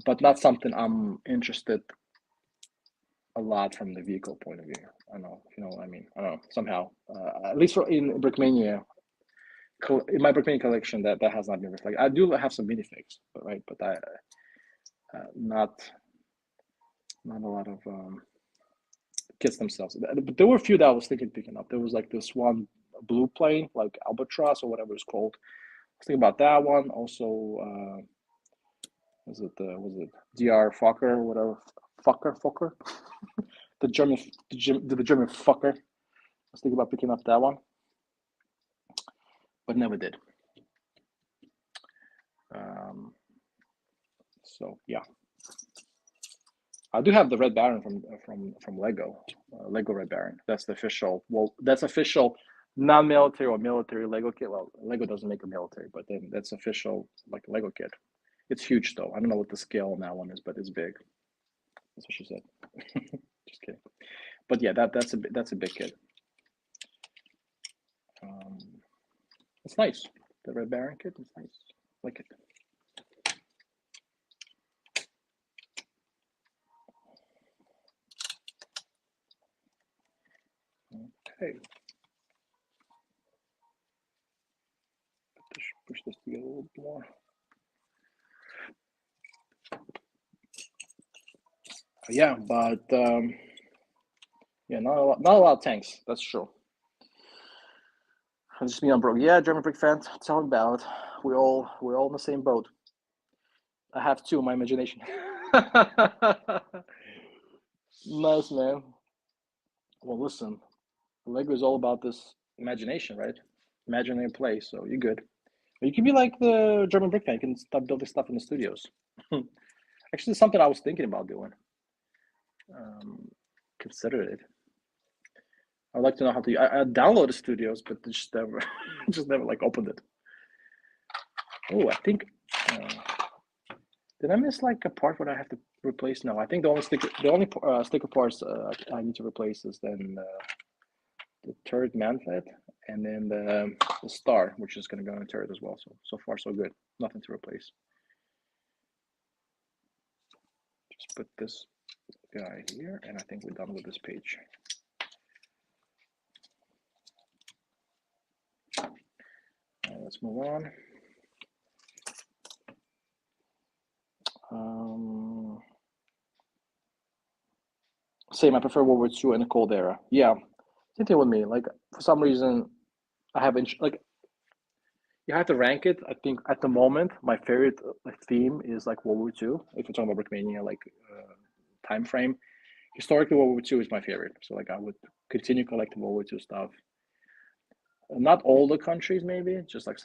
but not something I'm interested a lot from the vehicle point of view. I don't know if you know what I mean. I don't know, somehow, at least in Brickmania, in my Brickmania collection, that has not been reflected. I do have some minifigs, but I not a lot of kits themselves. But there were a few that I was thinking picking up. There was like this one blue plane, like Albatross or whatever it's called. I was thinking about that one. Also, was it DR Fokker or whatever? Fokker? the German fucker. I was thinking about picking up that one, but never did. So yeah, I do have the Red Baron from Lego, Lego Red Baron. That's the official. Well, that's official non-military or military Lego kit. Well, Lego doesn't make a military, but then that's official like Lego kit. It's huge though. I don't know what the scale on that one is, but it's big. That's what she said. Just kidding. But yeah, that's a big kit. It's nice. The Red Baron kit is nice. Like it. Okay. Push this together a little bit more. Yeah, but yeah, not a lot of tanks. That's true. I just mean I'm broke. Yeah, German Brick fan. Tell me about it. We're all in the same boat. I have 2 in my imagination. Nice, man. Well, listen, Lego is all about this imagination, right? Imaginary play. So you're good. You can be like the German Brick fan. You can start building stuff in the studios. Actually, it's something I was thinking about doing. Considered it. I'd like to know how to. I downloaded studios, but just never like opened it. Oh, I think. Did I miss like a part where I have to replace? No, I think the only sticker parts I need to replace is then the turret manflet and then the star, which is going to go in the turret as well. So far so good. Nothing to replace. Just put this guy here, and I think we're done with this page. Let's move on. Same, I prefer World War II in the cold era. Yeah, same thing with me. Like for some reason, I haven't like you have to rank it. I think at the moment, my favorite theme is like World War II. If you're talking about Brickmania, like time frame, historically World War II is my favorite. So like I would continue collecting World War II stuff. Not all the countries, maybe just like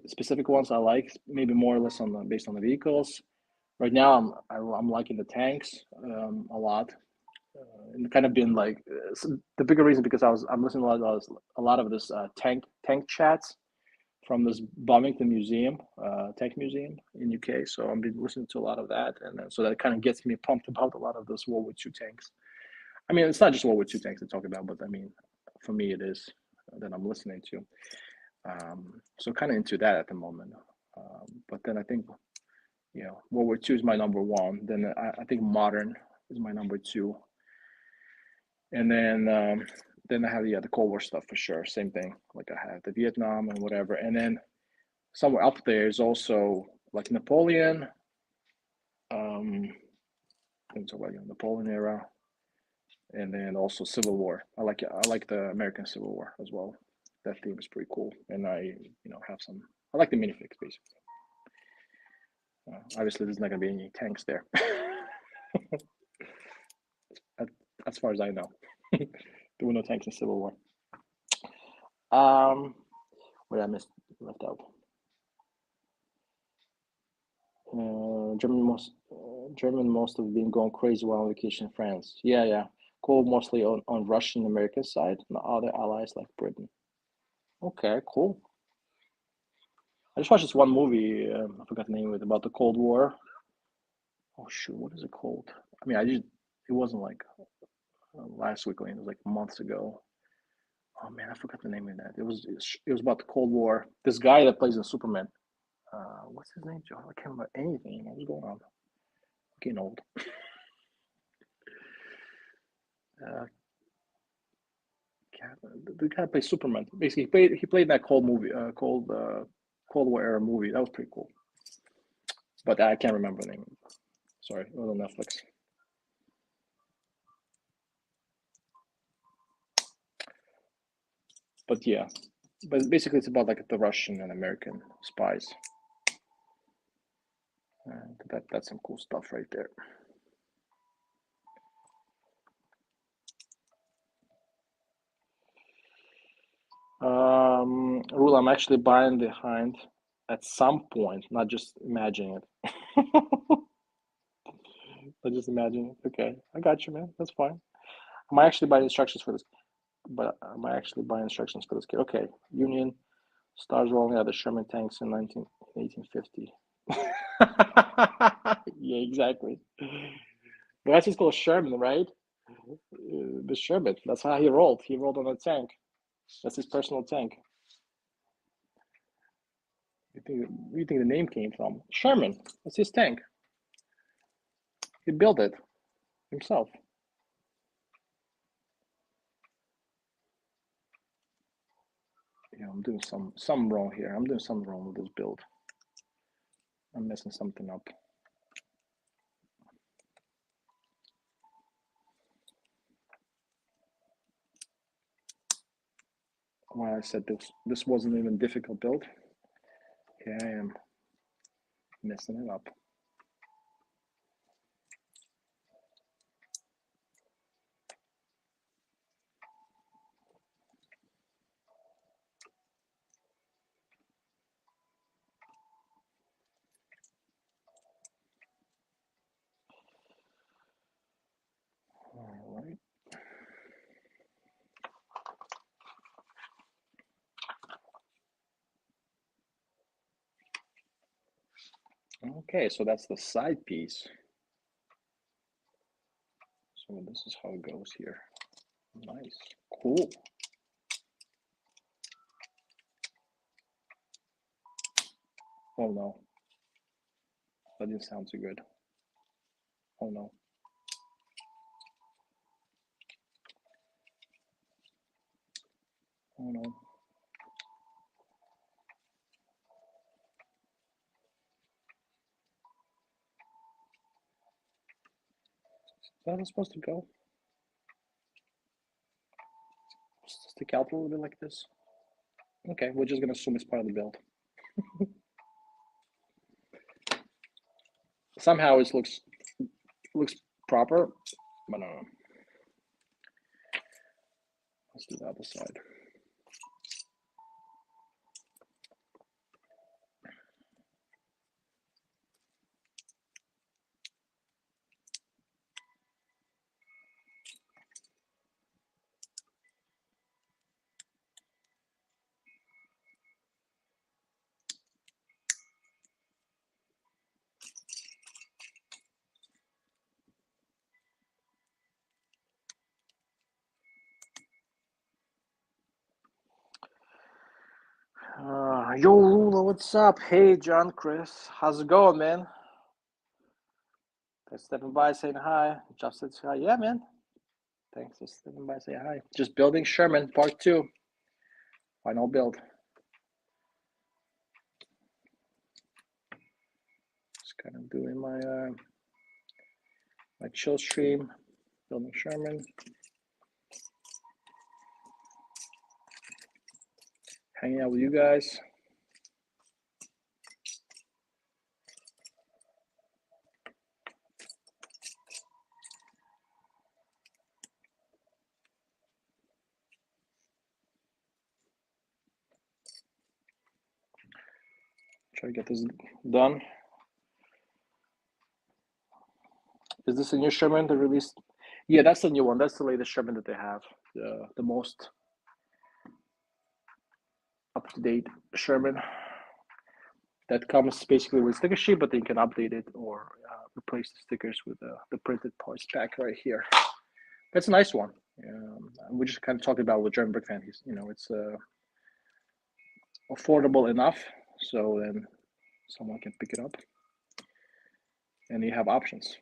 specific ones I like. Maybe more or less on based on the vehicles. Right now, I'm liking the tanks a lot. And kind of been like the bigger reason because I'm listening to a lot of this tank chats from this Bomington Museum, Tank Museum in UK. So I've been listening to a lot of that, and then, so that kind of gets me pumped about a lot of those World War II tanks. I mean, it's not just World War II tanks to talk about, but I mean, for me, it is that I'm listening to. So kind of into that at the moment. But then I think, World War II is my number one. Then I think modern is my number two. And then I have the Cold War stuff for sure. Same thing. Like I have the Vietnam and whatever. And then somewhere up there is also like Napoleon. Things like Napoleon era, and then also Civil War. I like the American Civil War as well. That theme is pretty cool, and I have some. I like the minifigs basically. Obviously, there's not gonna be any tanks there, as far as I know. There were no tanks in Civil War. What did I miss? Left out. German most have been going crazy while on vacation in France. Yeah. Cool, mostly on Russian American side, and other allies like Britain. Okay, cool. I just watched this one movie. I forgot the name of it, about the Cold War. Oh shoot, what is it called? I mean, it wasn't like last week. It was like months ago. Oh man, I forgot the name of that. It was about the Cold War. This guy that plays in Superman. What's his name? Joe? I can't remember anything. What's going on? I'm getting old. Uh, the guy plays Superman. Basically, he played that Cold War era movie. That was pretty cool. But I can't remember the name. Sorry, it was on Netflix. But yeah, but basically it's about like the Russian and American spies. That's some cool stuff right there. Rule, I'm actually buying behind at some point, not just imagining it. Not just imagining it. Okay, I got you, man. That's fine. I might actually buy instructions for this, but I might actually buy instructions for this kit. Okay, Union stars rolling out the Sherman tanks in 1850. Yeah, exactly. But that's just called Sherman, right? The Sherman. That's how he rolled. He rolled on a tank. That's his personal tank. Where you think the name came from? Sherman. That's his tank. He built it himself. I'm doing some wrong here. I'm doing something wrong with this build. I'm messing something up. Why I said this wasn't even difficult build. Here I am messing it up. All right. Okay, so that's the side piece. So this is how it goes here. Nice. Cool. Oh no. That didn't sound too good. Oh no. Oh no. Is that how it's supposed to go? stick out a little bit like this? Okay, we're just gonna assume it's part of the build. Somehow it looks proper, but no. Let's do the other side. Yo, Lula, what's up? Hey, John, Chris, how's it going, man? Thanks for stepping by, saying hi. Just said hi. Yeah, man. Thanks for stepping by, saying hi. Just building Sherman Part 2. Final build. Just kind of doing my my chill stream, building Sherman. Hanging out with you guys. Try to get this done. Is this a new Sherman they released? Yeah, that's the new one. That's the latest Sherman that they have. The most up-to-date Sherman. That comes basically with sticker sheet, but then you can update it or replace the stickers with the printed parts pack right here. That's a nice one. We just kind of talked about with German brick fan. It's affordable enough, so then someone can pick it up, and you have options: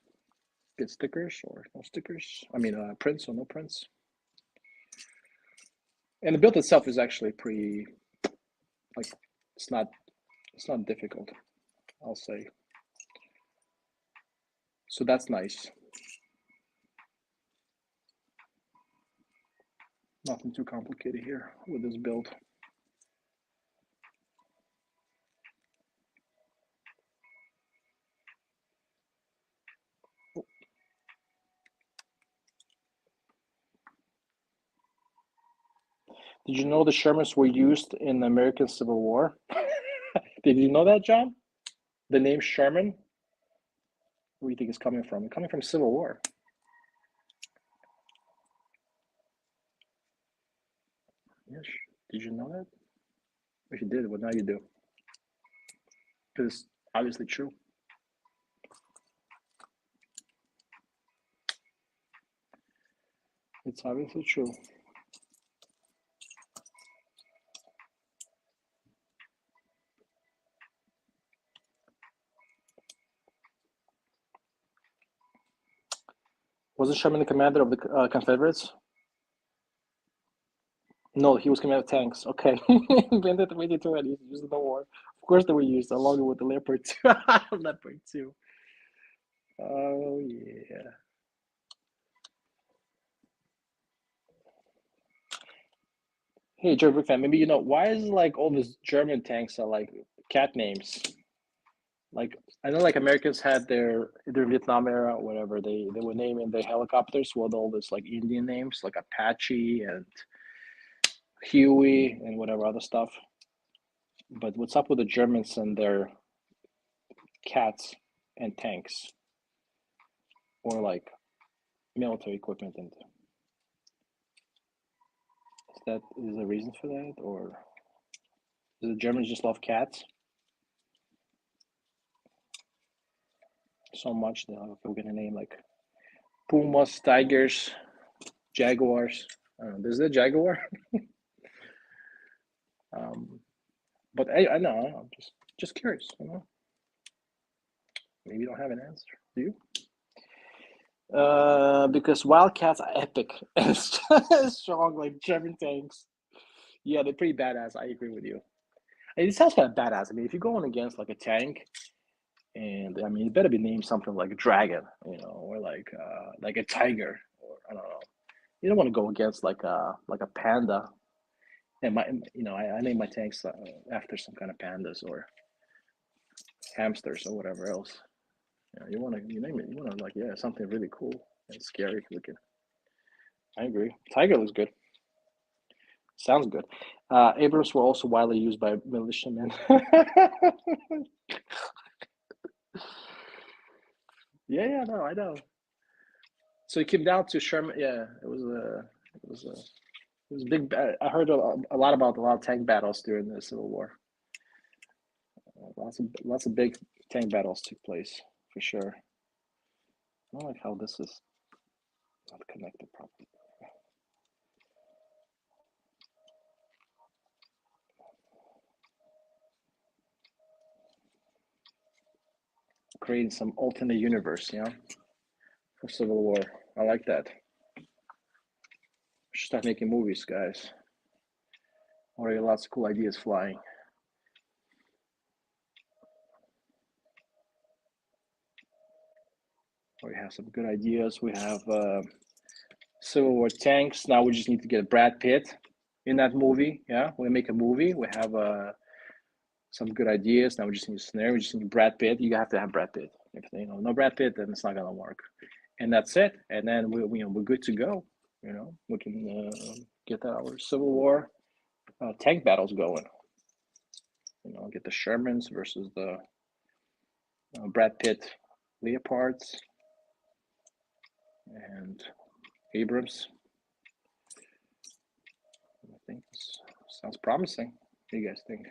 get stickers or no stickers. I mean, prints or no prints. And the build itself is actually pretty, like, it's not difficult, I'll say. So that's nice. Nothing too complicated here with this build. Did you know the Shermans were used in the American Civil War? Did you know that, John? The name Sherman? Where do you think it's coming from? It's coming from Civil War. Yes. Did you know that? If you did, well, now you do. Because it's obviously true. It's obviously true. Wasn't Sherman the commander of the Confederates? No, he was commander of tanks. Okay. Invented the 1920s, used in the war. Of course they were used along with the Leopard 2. Leopard 2. Oh, yeah. Hey, German fan, maybe you know, why is like all these German tanks are like cat names? Like, I know like Americans had their Vietnam era or whatever, they were naming their helicopters with all this like Indian names like Apache and Huey and whatever other stuff. But what's up with the Germans and their cats and tanks or like military equipment? And is there a reason for that, or do the Germans just love cats so much that we're gonna name like pumas, tigers, jaguars? I don't know. Is there a jaguar? But I know. I'm just curious. Maybe you don't have an answer. Do you? Because wildcats are epic and strong like German tanks. Yeah, they're pretty badass. I agree with you. And it sounds kind of badass. I mean, if you're going against like a tank, and I mean, it better be named something like a dragon, or like a tiger, or I don't know. You don't want to go against like a panda And I name my tanks after some kind of pandas or hamsters or whatever else. You name it. You want to like something really cool and scary looking. I agree. Tiger looks good. Sounds good. Abrams were also widely used by militiamen. Yeah, no, I know. So it came down to Sherman. Yeah, it was a big. I heard a lot about a lot of tank battles during the Civil War. Lots of big tank battles took place for sure. I don't like how this is not connected properly. Creating some alternate universe, for Civil War. I like that. We should start making movies, guys. Already lots of cool ideas flying. We have some good ideas. We have Civil War tanks. Now we just need to get Brad Pitt in that movie. Yeah, we make a movie. We have some good ideas. Now we just need a scenario. We just need Brad Pitt. You have to have Brad Pitt. If no Brad Pitt, then it's not gonna work. And that's it. And then we're good to go. We can get our Civil War tank battles going. Get the Shermans versus the Brad Pitt Leopards and Abrams. I think this sounds promising. What do you guys think?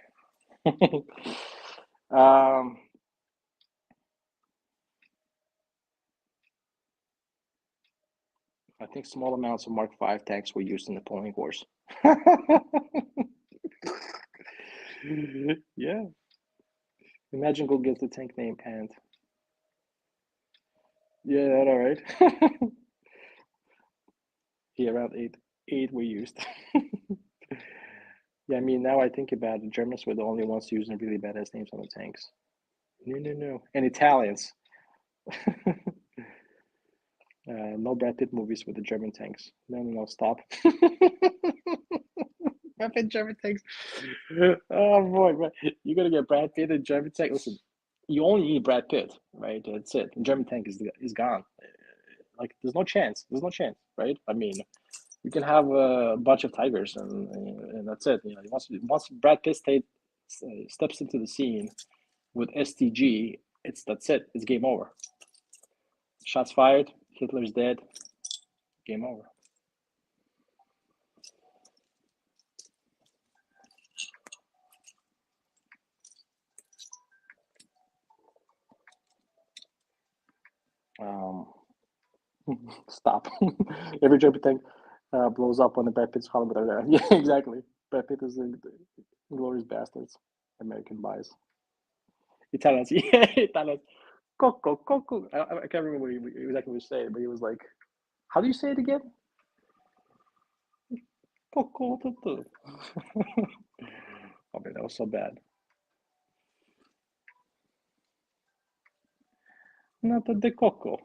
I think small amounts of Mark V tanks were used in the Napoleonic Wars. Yeah. Imagine go get the tank name and yeah, all right. Yeah, around eight were used. Yeah, I mean now I think about it, the Germans were the only ones using really badass names on the tanks. No. And Italians. No Brad Pitt movies with the German tanks. No, stop. Brad Pitt German tanks. Oh boy, man. You gotta get Brad Pitt and German tank. Listen, you only need Brad Pitt, right? That's it. The German tank is gone. Like there's no chance. There's no chance, right? I mean, you can have a bunch of tigers and that's it. Once Brad Pitt steps into the scene with STG, that's it. It's game over. Shots fired. Hitler's dead. Game over. Stop. Every German tank blows up when the Brad Pitt's Hollywood. Yeah, exactly. Brad Pitt is the glorious bastards. American buys. Italians, yeah, Italians. Coco. I can't remember exactly what he said, but he was like, how do you say it again? Coco. Oh man, that was so bad. Nata de Coco.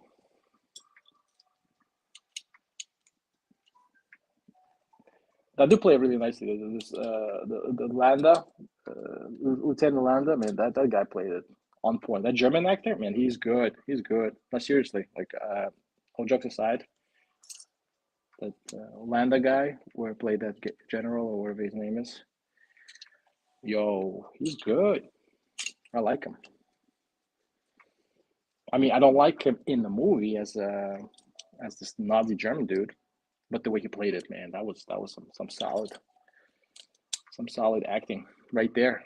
That do play really nicely. The Landa, Lieutenant Landa, man, that guy played it on point. That German actor, man, he's good. He's good. No, seriously, like all jokes aside, that Landa guy, where played that general or whatever his name is, yo, he's good. I like him. I mean, I don't like him in the movie as this Nazi German dude, but the way he played it, man, that was some solid acting right there.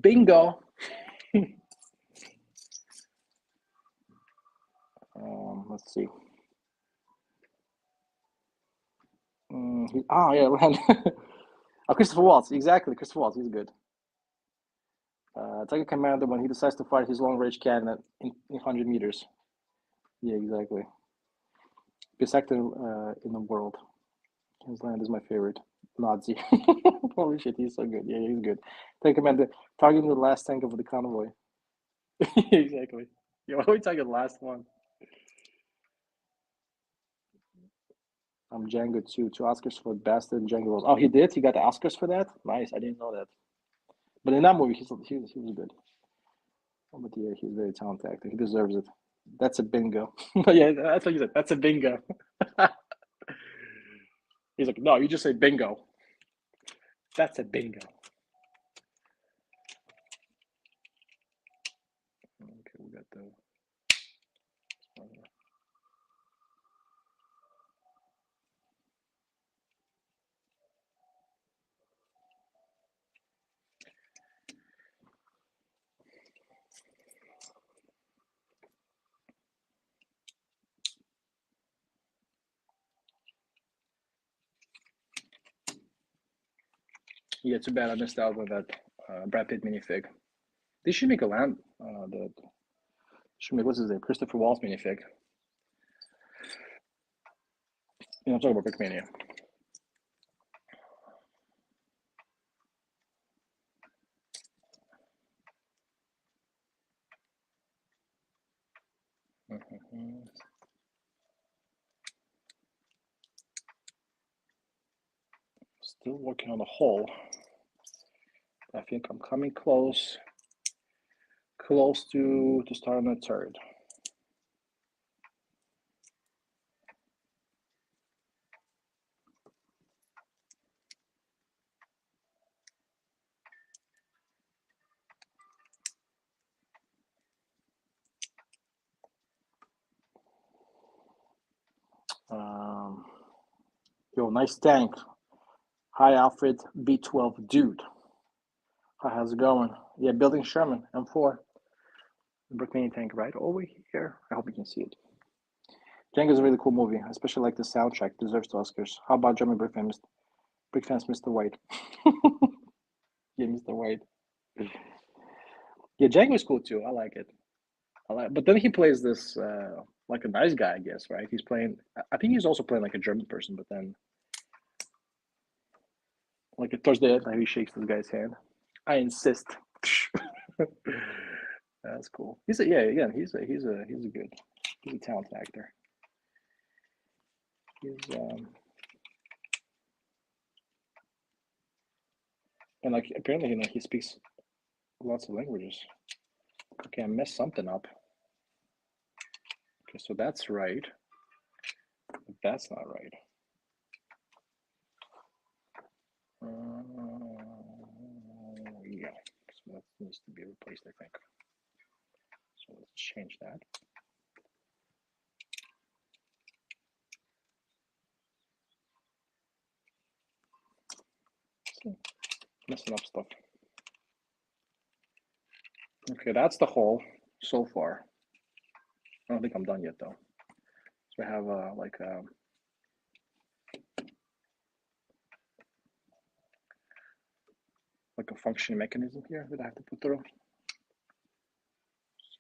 Bingo. Let's see. Yeah, Christopher Waltz. Exactly, Christopher Waltz. He's good. Tiger Commander when he decides to fire his long-range cannon in 100 meters. Yeah, exactly. Best actor in the world. His land is my favorite. Nazi. Holy shit, he's so good. Yeah, he's good. Tiger Commander targeting the last tank of the convoy. Exactly. Yeah, why are we talking the last one? I'm Django too. 2 Oscars for best in Django roles. Oh, he did. He got the Oscars for that. Nice. I didn't know that. But in that movie, he was good. Oh, but yeah, he's a very talented actor. He deserves it. That's a bingo. Yeah, that's what you said. That's a bingo. He's like, no, you just say bingo. That's a bingo. Okay, we got the. Yeah, too bad I missed out on that Brad Pitt minifig. They should make a land. Should make what's his name? Christopher Waltz minifig. You know, I'm talking about Brickmania. Still working on the hole. I think I'm coming close to starting a third. Yo, nice tank. Hi, Alfred B12 dude. Hi, how's it going? Yeah, building Sherman M4. Brickmania tank right over here. I hope you can see it. Django is a really cool movie. I especially like the soundtrack. Deserves the Oscars. How about German Brick fans, Mr. White? Yeah, Mr. White. Yeah, Django is cool too. I like it. But then he plays this like a nice guy, I guess, right? He's playing. I think he's also playing like a German person, but then like towards the end, how he shakes this guy's hand. I insist. That's cool. He's a he's a talented actor. He's and like apparently he speaks lots of languages. Okay, I messed something up. Okay, so that's right. But that's not right. Yeah, so that needs to be replaced, I think. So let's change that. Messing up stuff. Okay, that's the hole so far. I don't think I'm done yet though. So I have like a functioning mechanism here that I have to put through.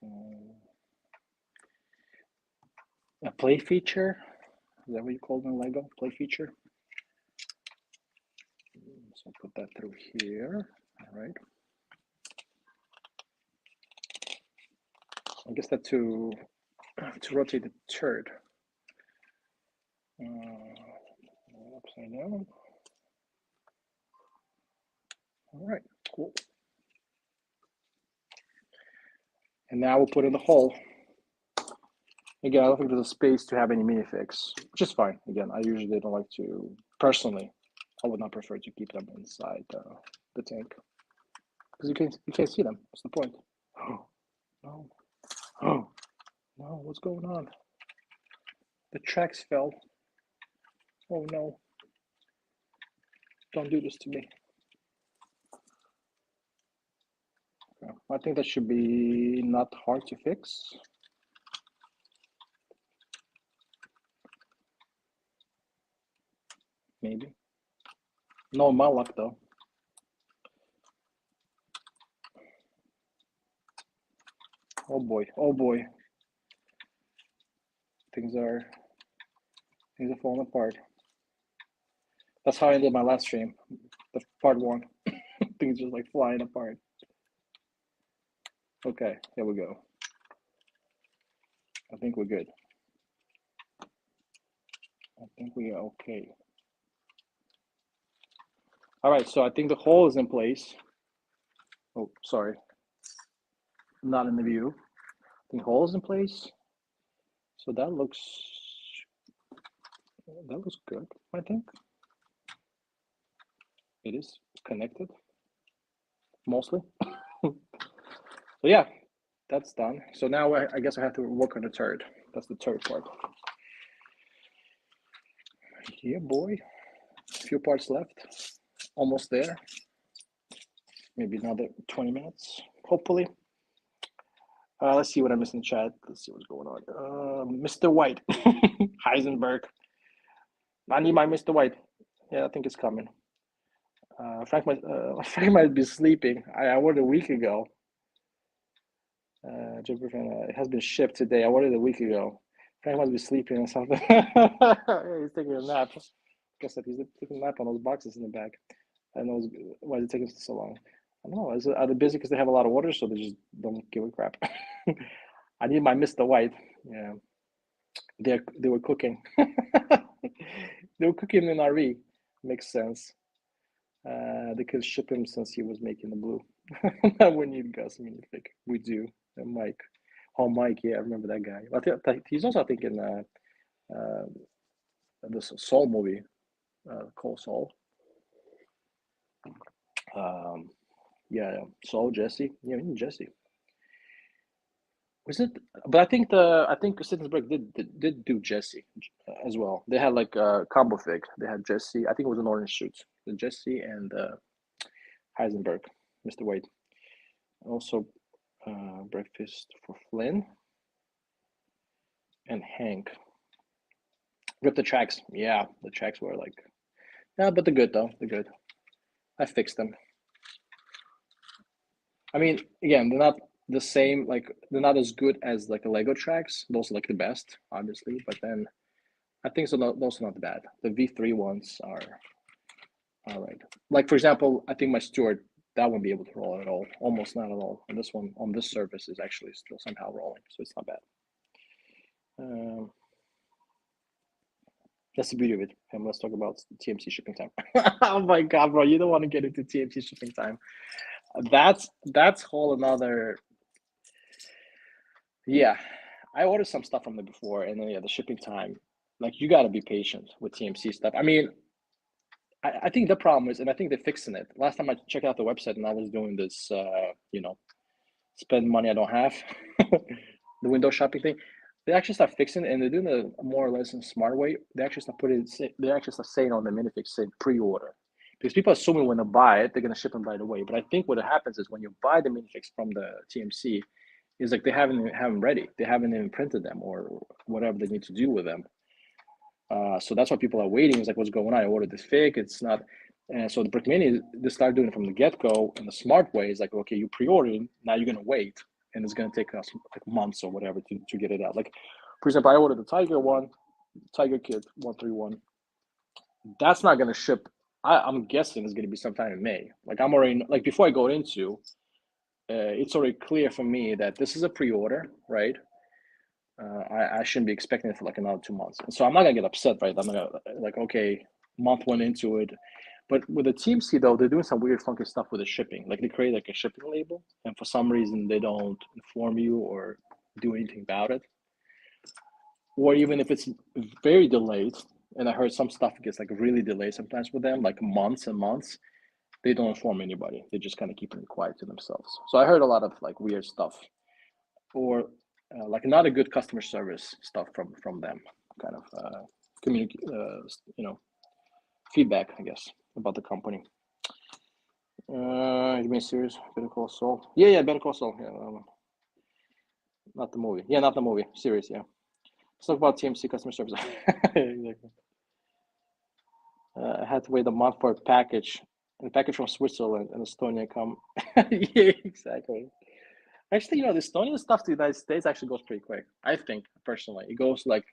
So a play feature. Is that what you call it in Lego? Play feature. So put that through here. All right. I guess that to rotate the turd. Upside down. All right, cool. And now we'll put in the hole. Again, I don't think there's a space to have any minifigs, which is fine. Again, I usually don't like to, personally, I would not prefer to keep them inside the tank. Because you can't see them. What's the point? Oh, no. Oh, no, what's going on? The tracks fell. Oh no. Don't do this to me. Okay. I think that should be not hard to fix. Maybe. No, my luck though. Oh boy, oh boy. Things are falling apart. That's how I ended my last stream, the part 1. Things just like flying apart. Okay, here we go. I think we're good. I think we are okay. All right, so I think the hole is in place. Oh, sorry. Not in the view. I think hole is in place. So that looks good, I think. It is connected, mostly. So yeah, that's done. So now I guess I have to work on the turd. That's the third part. Yeah, boy. A few parts left. Almost there. Maybe another 20 minutes, hopefully. Let's see what I missed in the chat. Let's see what's going on. Mr. White. Heisenberg. I need my Mr. White. Yeah, I think it's coming. Frank might be sleeping. I ordered a week ago. It has been shipped today. I ordered a week ago. Frank must be sleeping or something. Yeah, he's taking a nap. Guess that he's taking a nap on those boxes in the back. I know why is it taking so long. I don't know. Are they busy because they have a lot of orders, so they just don't give a crap? I need my Mr. White. Yeah, they were cooking. They were cooking in an RV. Makes sense. They could ship him since he was making the blue. We need Gus minifig. We do. And Mike. Oh, Mike. Yeah, I remember that guy. He's also, I think, in this Soul movie, called Soul. Yeah, Soul, Jesse. Yeah, Jesse. Was it? But I think Sittensberg did do Jesse as well. They had like a combo fig. They had Jesse. I think it was an orange suit. The Jesse and Heisenberg, Mr. Wade. Also, breakfast for Flynn and Hank. Rip the tracks. Yeah, the tracks were like, yeah, but they're good though. They're good. I fixed them. I mean, again, they're not the same. Like they're not as good as like the Lego tracks. Those are like the best, obviously. But then I think so. Those are not bad. The V3 ones are all right. Like for example, I think my Stewart that won't be able to roll at all. Almost not at all. And this one on this surface is actually still somehow rolling, so it's not bad. That's the beauty of it. And let's talk about TMC shipping time. Oh my god, bro, you don't want to get into TMC shipping time. That's whole another. Yeah, I ordered some stuff from them before, and then yeah, the shipping time. Like you got to be patient with TMC stuff. I mean, I think the problem is, and I think they're fixing it. Last time I checked out the website, and I was doing this, spend money I don't have, the window shopping thing. They actually start fixing it, and they're doing it more or less in a smart way. They actually start they actually start saying on the minifix, say pre-order, because people assuming when they buy it, they're gonna ship them right away. But I think what happens is when you buy the minifix from the TMC, is like they haven't have them ready. They haven't even printed them or whatever they need to do with them. So that's why people are waiting. It's like, what's going on? I ordered this fig. It's not. And so the Brickmania, they start doing it from the get-go in the smart way. It's like, okay, you pre-ordered, now you're going to wait. And it's going to take us like months or whatever to get it out. Like, for example, I ordered the Tiger Kit 131. That's not going to ship. I'm guessing it's going to be sometime in May. Like, I'm already, like, before I go into, it's already clear for me that this is a pre-order, right? I shouldn't be expecting it for like another 2 months. And so I'm not gonna get upset, right? I'm gonna like, okay, month went into it. But with the TMC though, they're doing some weird funky stuff with the shipping. Like they create like a shipping label, and for some reason they don't inform you or do anything about it. Or even if it's very delayed, and I heard some stuff gets like really delayed sometimes with them, like months and months, they don't inform anybody. They just kind of keep it quiet to themselves. So I heard a lot of like weird stuff. Or like not a good customer service stuff from them, kind of feedback, I guess, about the company. You mean serious? Better Call Saul? Yeah, Better Call Saul. Yeah, not the movie. Yeah, not the movie. Serious. Yeah. Let's talk about TMC customer service. Exactly. I had to wait a month for a package, and a package from Switzerland and Estonia come. Yeah, exactly. Actually, the Estonian stuff to the United States actually goes pretty quick. I think personally, it goes like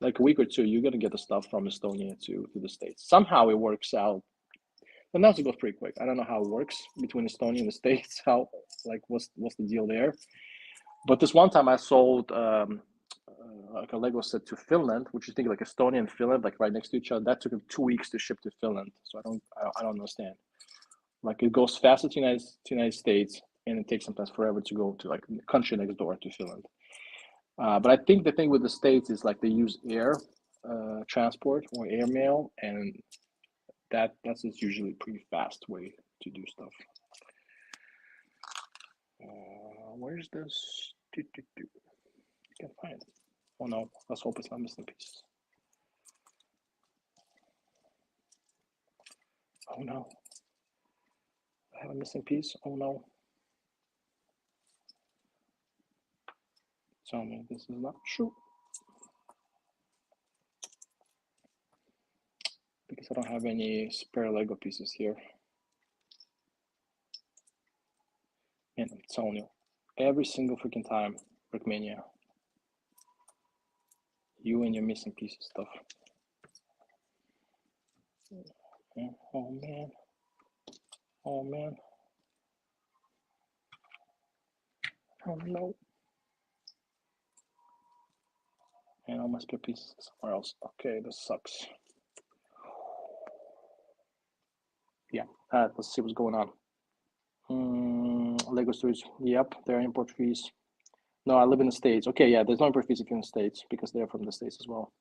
a week or two. You're gonna get the stuff from Estonia to the States. Somehow it works out. But now it goes pretty quick. I don't know how it works between Estonia and the States. How what's the deal there? But this one time I sold like a Lego set to Finland, which you think like Estonia and Finland, like right next to each other. That took him 2 weeks to ship to Finland. So I don't understand. Like it goes faster to United States, and it takes sometimes forever to go to like the country next door to Finland. But I think the thing with the States is like they use air transport or air mail, and that's usually a pretty fast way to do stuff. Where's this? Can't find it. Oh no, let's hope it's not missing pieces. Oh no. I have a missing piece. Oh no. Tell me this is not true. Because I don't have any spare Lego pieces here. And I'm telling you, every single freaking time, Brickmania, you and your missing pieces stuff. Oh man. Oh man. Oh no. And all my spare pieces somewhere else. Okay, this sucks. Yeah, let's see what's going on. Lego stores, yep, they're import fees. No, I live in the States. Okay, yeah, there's no import fees if you're in the States because they're from the States as well.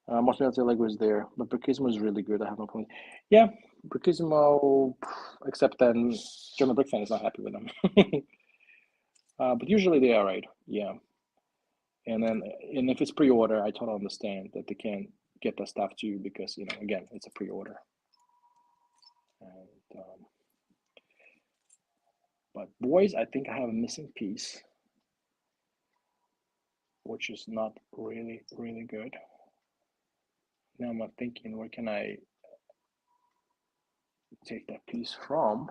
Most of the Lego is there, but Brickismo is really good. I have no point. Yeah, Brickismo, except then German Brick fan is not happy with them. But usually they are right. Yeah. And if it's pre-order, I totally understand that they can't get the stuff to you because, you know, again, it's a pre-order. And, but boys, I think I have a missing piece, which is not really, really good. Now I'm thinking, where can I take that piece from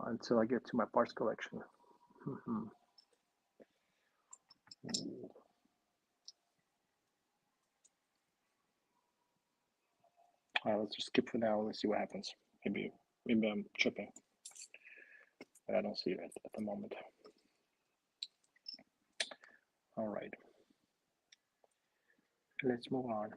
until I get to my parts collection? All right, let's just skip for now. Let's see what happens. Maybe I'm tripping. But I don't see it at the moment. All right. Let's move on.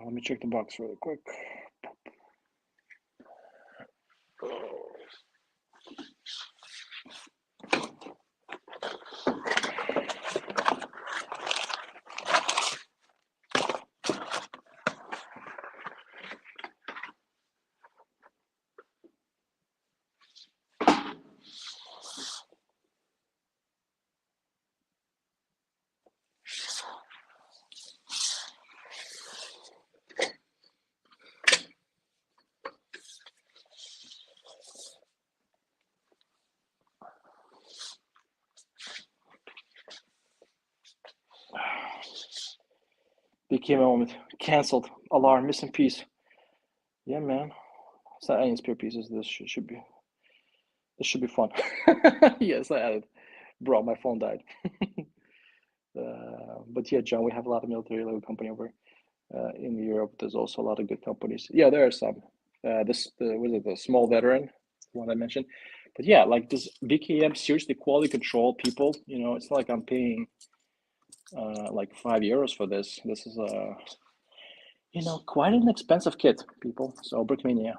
Let me check the box really quick. Became a moment. Cancelled. Alarm. Missing piece. Yeah, man. It's not any spare pieces. This should be fun. Yes, I added. Bro, my phone died. But yeah, John, we have a lot of military Lego company over in Europe. There's also a lot of good companies. Yeah, there are some. Was it the small veteran one I mentioned? But yeah, like this BKM, seriously, quality control people. You know, it's not like I'm paying like €5 for this. This is you know, quite an expensive kit, people. So Brickmania,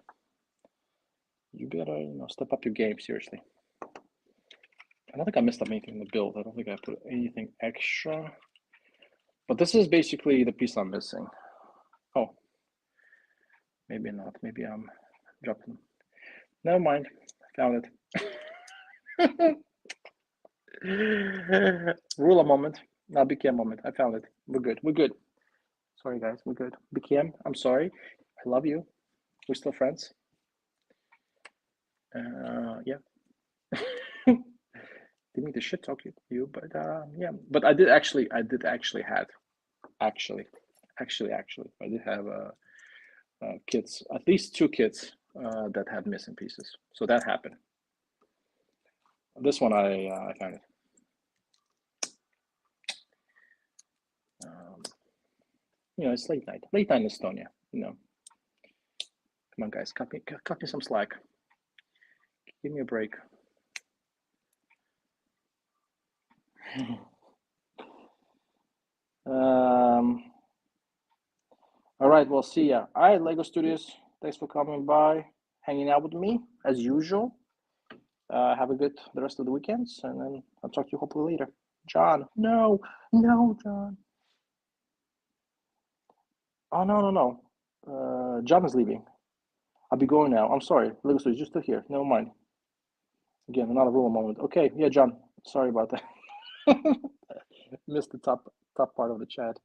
you better, you know, step up your game, seriously. I don't think I messed up anything in the build. I don't think I put anything extra. But this is basically the piece I'm missing. Oh. Maybe not. Maybe I'm dropping. Never mind. I found it. Ruler moment. Not BKM moment. I found it. We're good. We're good. Sorry, guys. We're good. BKM, I'm sorry. I love you. We're still friends. Yeah. Didn't mean to shit talk you, but yeah. But I did actually I did have kids, at least two kids that had missing pieces. So that happened. This one I found it. You know, it's late night in Estonia. You know, come on, guys, cut me some slack. Give me a break. All right, well, see ya. All right, Lego Studios, thanks for coming by, hanging out with me as usual. Have a good the rest of the weekends, and then I'll talk to you hopefully later. John, no, John. Oh no. John is leaving. I'll be going now. I'm sorry, Lego Studios, you're still here. Never mind. Again, another ruler moment. Okay, yeah, John. Sorry about that. Missed the top part of the chat.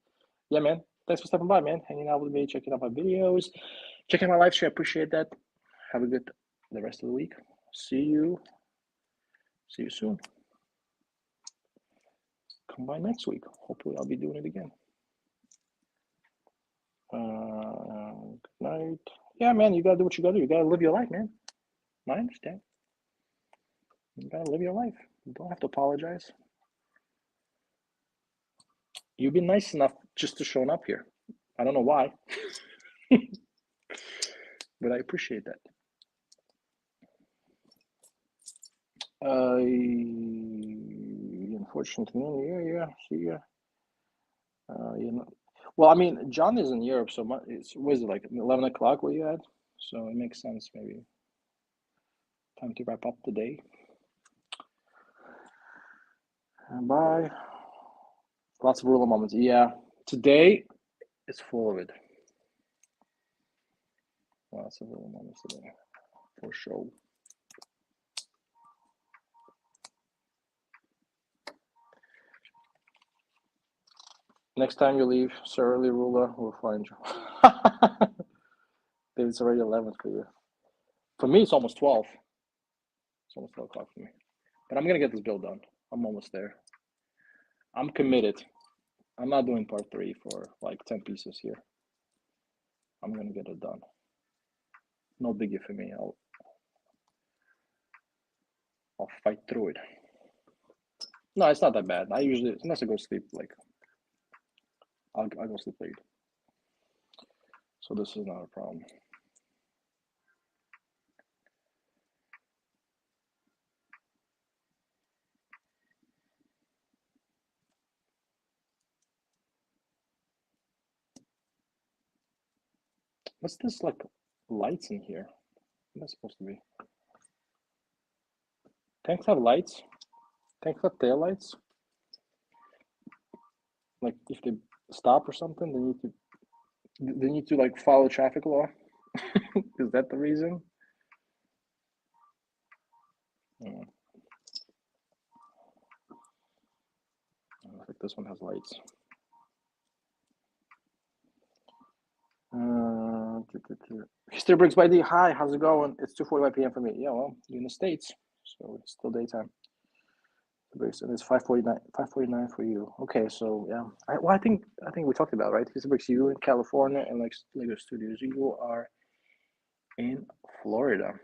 Yeah, man. Thanks for stopping by, man. Hanging out with me, checking out my videos, checking my live stream. I appreciate that. Have a good the rest of the week. See you soon. Come by next week. Hopefully, I'll be doing it again. Good night. Yeah, man. You gotta do what you gotta do. You gotta live your life, man. I understand. You gotta live your life. You don't have to apologize. You've been nice enough just to show up here. I don't know why, but I appreciate that. Unfortunately, yeah. See ya. You know, well, I mean, John is in Europe, so was it like 11 o'clock where you at? So it makes sense, maybe. Time to wrap up the day. Bye. Lots of ruler moments. Yeah, today is full of it. Lots of ruler moments today, for sure. Next time you leave, Sir Early Ruler will find you. It's already 11 for you. For me, it's almost 12. It's almost 12 o'clock for me. But I'm going to get this build done. I'm almost there. I'm committed. I'm not doing part 3 for like 10 pieces here. I'm going to get it done. No biggie for me. I'll fight through it. No, it's not that bad. I usually, unless I go sleep, like, I'll go sleep late. So this is not a problem. What's this, like, lights in here? What's that supposed to be? Tanks have lights? Tanks have tail lights? Like, if they stop or something, they need to like follow traffic law. Is that the reason? I think this one has lights. History Bricks by D. Hi, how's it going? It's 2:45 p.m. for me. Yeah, well, you're in the States, so it's still daytime. And it's 5:49 for you. Okay, so yeah. I think we talked about, right? History Bricks, you in California, and like Lego Studios, you are in Florida.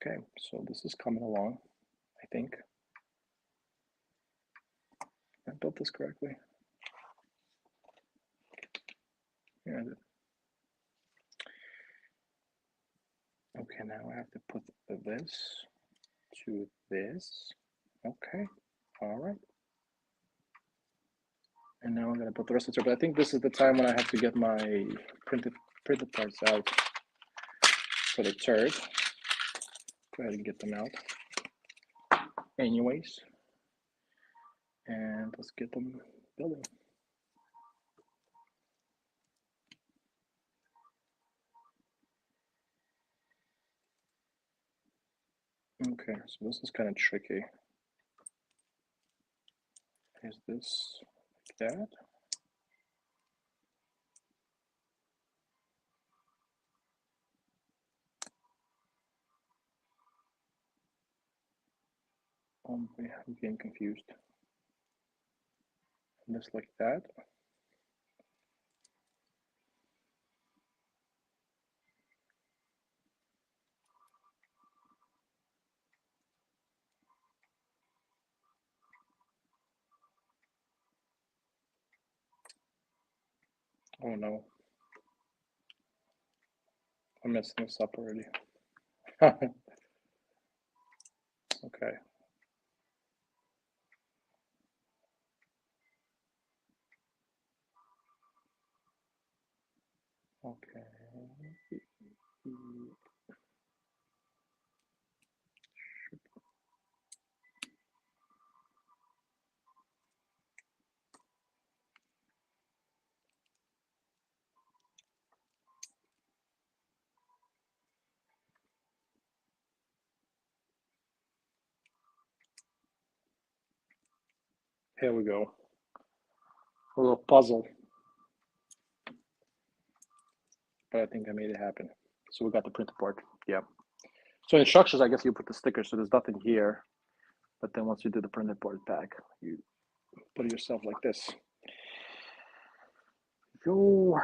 Okay, so this is coming along, I think. I built this correctly. Yeah, I did. Okay, now I have to put this to this. Okay, all right. And now I'm gonna put the rest of the turbo. I think this is the time when I have to get my printed parts out for the turd. Go ahead and get them out. Anyways, and let's get them building. Okay, so this is kind of tricky. Is this like that? I'm getting confused. Just like that. Oh no, I'm messing this up already. Okay. Okay. Here we go. A little puzzle, but I think I made it happen. So we got the printer part. Yeah. So instructions, I guess you put the sticker, so there's nothing here. But then once you do the printed part back, you put it yourself like this. Yo,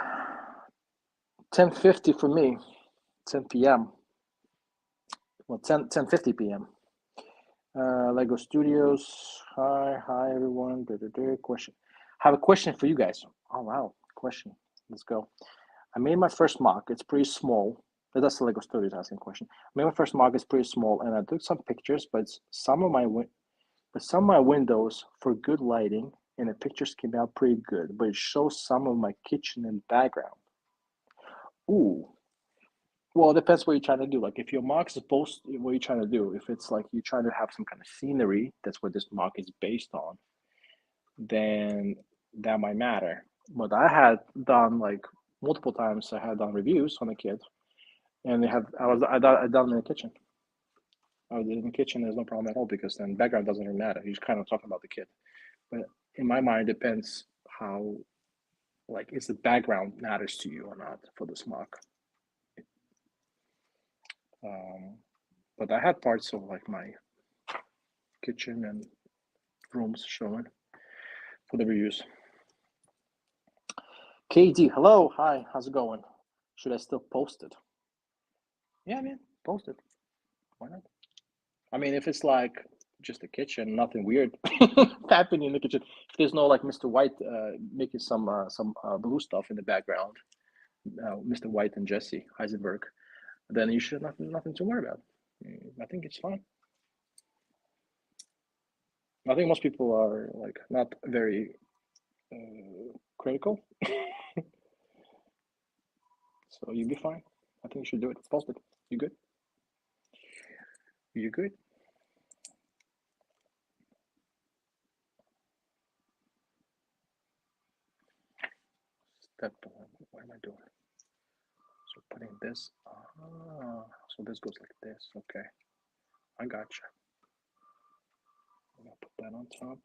10:50 for me, 10 p.m. Well, 10:50 p.m. Lego Studios. Hi everyone. Question. I have a question for you guys. Oh wow, question. Let's go. I made my first mock. It's pretty small. That's the Lego Studios asking question. I made my first mock. It's pretty small, and I took some pictures, but some of my windows for good lighting, and the pictures came out pretty good. But it shows some of my kitchen in the background. Ooh. Well, it depends what you're trying to do. Like if your mock is supposed, what you're trying to do. If it's like you're trying to have some kind of scenery, that's what this mock is based on. Then that might matter. But I had done like multiple times. I had done reviews on the kid, and I done in the kitchen. I was in the kitchen. There's no problem at all because then background doesn't really matter. He's kind of talking about the kid. But in my mind, it depends how like is the background matters to you or not for this mock. Um, but I had parts of like my kitchen and rooms showing for the reviews. KD, hello, hi, how's it going? Should I still post it? Yeah, man, post it. Why not? I mean, if it's like just a kitchen, nothing weird happening in the kitchen. If there's no like Mr. White making some blue stuff in the background, Mr. White and Jesse Heisenberg, then you should nothing to worry about. I think it's fine. I think most people are like not very critical, so you'll be fine. I think you should do it. Post it. You good? You good? Step. What am I doing? So putting this. So this goes like this. Okay, I gotcha. I'm gonna put that on top.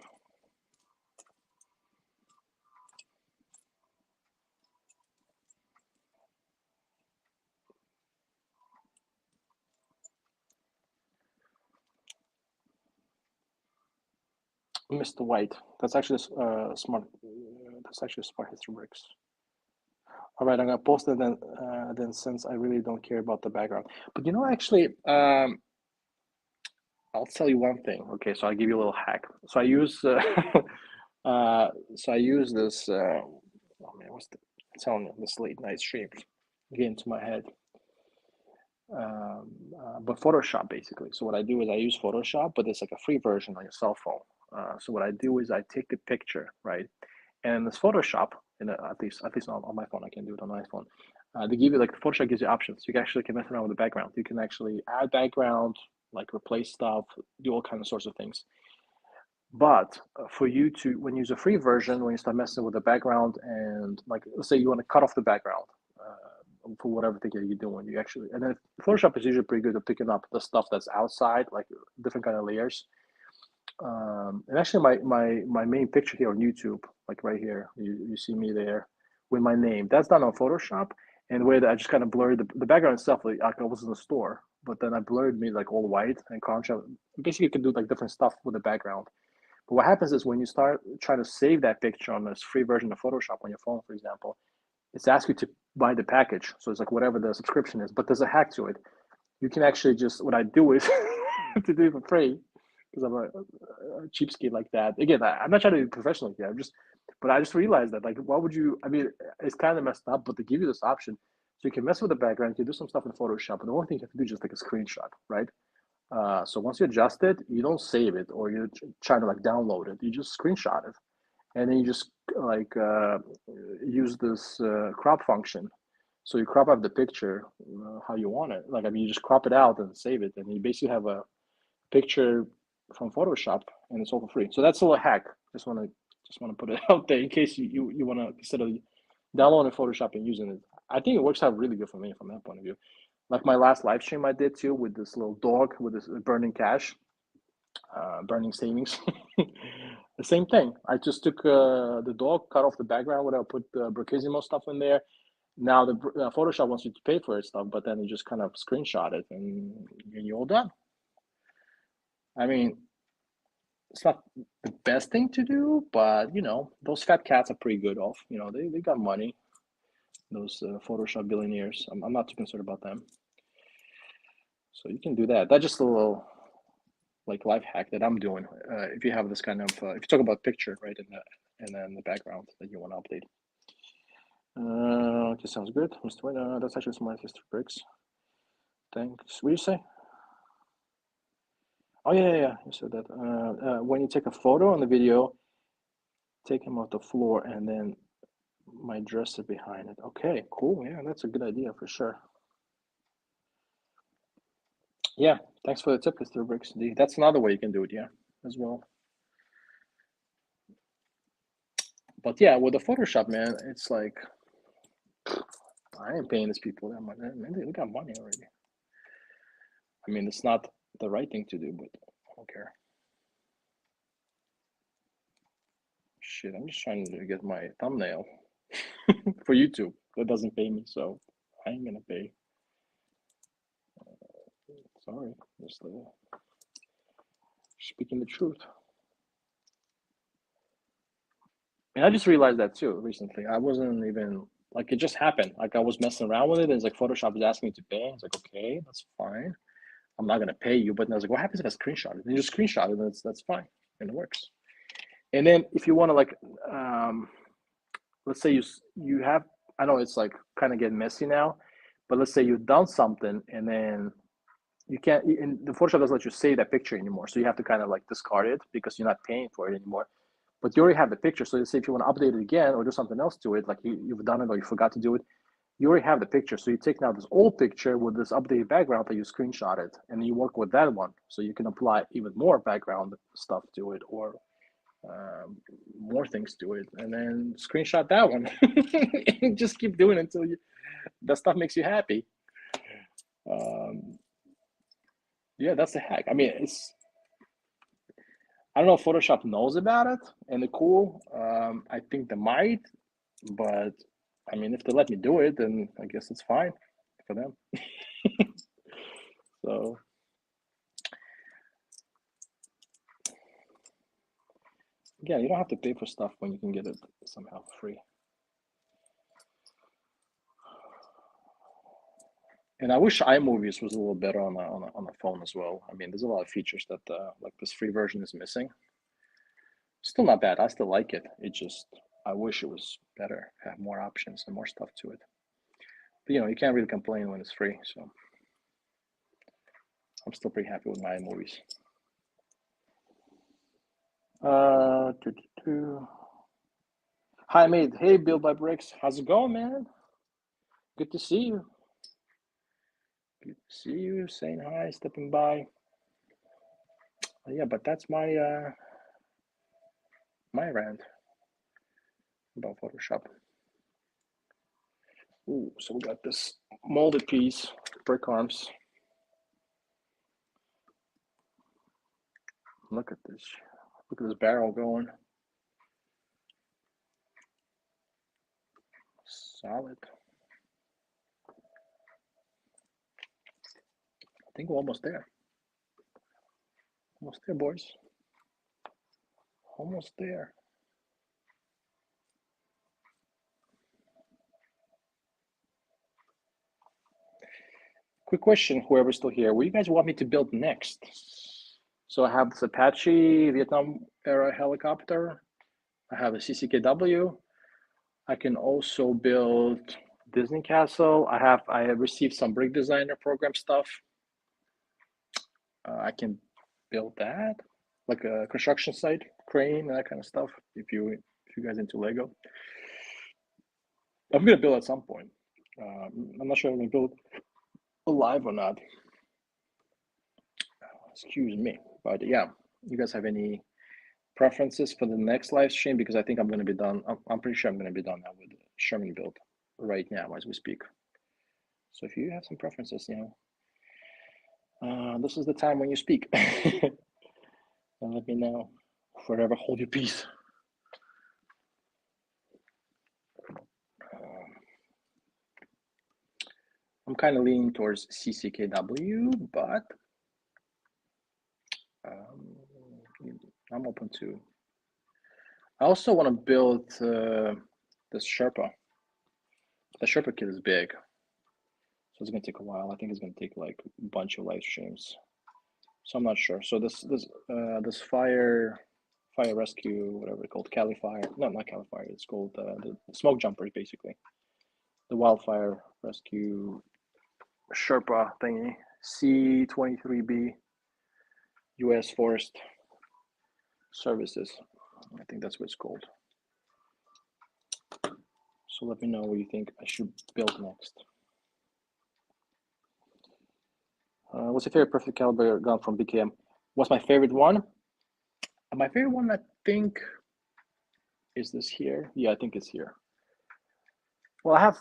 Mr. White. That's actually smart. That's actually smart history bricks. All right, I'm gonna post it then since I really don't care about the background. But you know, actually, I'll tell you one thing. Okay, so I'll give you a little hack. So I use so I use this. Oh man, what's the? I'm telling you, this late night stream get into my head. But Photoshop basically. So what I do is I use Photoshop, but it's like a free version on your cell phone. So what I do is I take the picture, right? And this Photoshop, at least on my phone, I can do it on my phone. They give you like Photoshop gives you options. You can actually can mess around with the background. You can actually add background, like replace stuff, do all kinds of sorts of things. But for you to, when you use a free version, when you start messing with the background and like, let's say you want to cut off the background, for whatever thing you're doing. You actually, and then Photoshop is usually pretty good at picking up the stuff that's outside, like different kind of layers. And actually, my main picture here on YouTube, like right here, you see me there with my name. That's done on Photoshop, and where I just kind of blurred the background itself, like I was in the store, but then I blurred me like all white and contrast. Basically, you can do like different stuff with the background. But what happens is when you start trying to save that picture on this free version of Photoshop on your phone, for example, it's asked you to buy the package. So it's like whatever the subscription is, but there's a hack to it. You can actually just, what I do is to do it for free, because I'm a cheapskate like that. Again, I'm not trying to be professional here. But I just realized that, like, why would you, I mean, it's kind of messed up, but they give you this option. So you can mess with the background, you can do some stuff in Photoshop, and the only thing you have to do is just take a screenshot, right? So once you adjust it, you don't save it or you're trying to like download it. You just screenshot it, and then you just like use this crop function. So you crop out the picture how you want it. Like, I mean, you just crop it out and save it, and you basically have a picture from Photoshop, and it's all for free. So that's a little hack. Just want to put it out there in case you want to consider downloading Photoshop and using it. I think it works out really good for me from that point of view. Like my last live stream I did too, with this little dog with this burning cash, burning savings. The same thing. I just took the dog, cut off the background, whatever, put the Brichisimo stuff in there. Now the Photoshop wants you to pay for it stuff, but then you just kind of screenshot it and you're all done. I mean, it's not the best thing to do, but you know, those fat cats are pretty good off. You know, they got money. Those Photoshop billionaires. I'm not too concerned about them. So you can do that. That's just a little like life hack that I'm doing. If you have this kind of, if you talk about picture, right, and then the background that you want to update. Okay, sounds good, Mr. Wayne. That's actually smart, Mr. Bricks. Thanks. What do you say? Oh yeah. You said that. When you take a photo on the video, take him off the floor, and then my dresser behind it. Okay, cool. Yeah, that's a good idea for sure. Yeah, thanks for the tip, Mr. Bricks. That's another way you can do it, yeah, as well. But yeah, with the Photoshop, man, it's like I ain't paying these people that much. Man, they got money already. I mean, it's not the right thing to do, but I don't care. Shit, I'm just trying to get my thumbnail for YouTube. That doesn't pay me, so I ain't gonna pay. Sorry, just speaking the truth. And I just realized that too recently. I wasn't even like, it just happened. Like I was messing around with it, and it's like Photoshop is asking me to pay. It's like, okay, that's fine. I'm not gonna pay you, but then I was like, what happens if I screenshot it? And you just screenshot it, and that's fine, and it works. And then if you want to like, let's say you have, I know it's like kind of getting messy now, but let's say you've done something and then you can't, and the Photoshop doesn't let you save that picture anymore, so you have to kind of like discard it because you're not paying for it anymore. But you already have the picture, so let's say if you want to update it again or do something else to it, like you've done it or you forgot to do it, you already have the picture. So you take now this old picture with this updated background that you screenshot it, and you work with that one, so you can apply even more background stuff to it, or more things to it, and then screenshot that one. And just keep doing it until that stuff makes you happy. Yeah, that's a hack. I mean, I don't know if Photoshop knows about it and the cool. I think they might, but I mean, if they let me do it, then I guess it's fine for them. So yeah, you don't have to pay for stuff when you can get it somehow free. And I wish iMovies was a little better on the phone as well. I mean, there's a lot of features that like this free version is missing. Still not bad. I still like it. It just, I wish it was better, have more options and more stuff to it. But you know, you can't really complain when it's free. So I'm still pretty happy with my iMovies. Hi, mate. Hey, Bill by Bricks. How's it going, man? Good to see you. Good to see you. Saying hi, stepping by. Yeah, but that's my my rant about Photoshop. Ooh, so we got this molded piece, brick arms. Look at this. Look at this barrel going. Solid. I think we're almost there. Almost there, boys. Almost there. Quick question, whoever's still here. What do you guys want me to build next? So I have this Apache Vietnam era helicopter. I have a CCKW. I can also build Disney Castle. I have received some Brick Designer program stuff. I can build that, like a construction site, crane, that kind of stuff. If you guys into Lego, I'm gonna build at some point. I'm not sure I'm gonna build alive or not. Excuse me, but yeah, you guys have any preferences for the next live stream? Because I think I'm gonna be done. I'm pretty sure I'm gonna be done now with Sherman build right now as we speak. So if you have some preferences, you know, this is the time when you speak. And let me know. Forever hold your peace. I'm kind of leaning towards CCKW, but I'm open to. I also want to build this Sherpa. The Sherpa kit is big, so it's gonna take a while. I think it's gonna take like a bunch of live streams, so I'm not sure. So this fire rescue, whatever it's called, Cali Fire. No, not Cali Fire. It's called the smoke jumpers, basically. The wildfire rescue Sherpa thingy, C23B, U.S. Forest Services. I think that's what it's called. So let me know what you think I should build next. What's your favorite perfect caliber gun from BKM? What's my favorite one? My favorite one, I think, is this here. Yeah, I think it's here. Well, I have.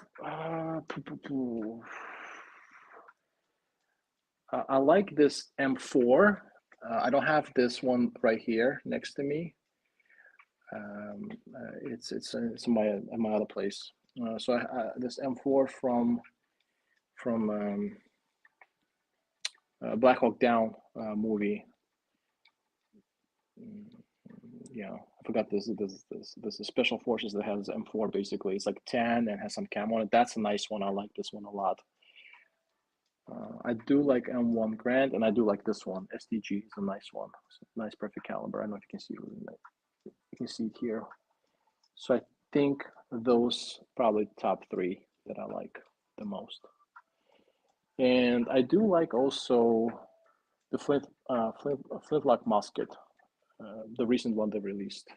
I like this M4. I don't have this one right here next to me. It's in my other place. So this M4 from Black Hawk Down movie. Yeah, I forgot this is Special Forces that has M4 basically. It's like tan and has some camo on it. That's a nice one. I like this one a lot. I do like M1 Grand, and I do like this one. SDG is a nice one. It's a nice perfect caliber. I don't know if you can see it. You can see it here. So I think those probably top three that I like the most. And I do like also the flintlock musket, the recent one they released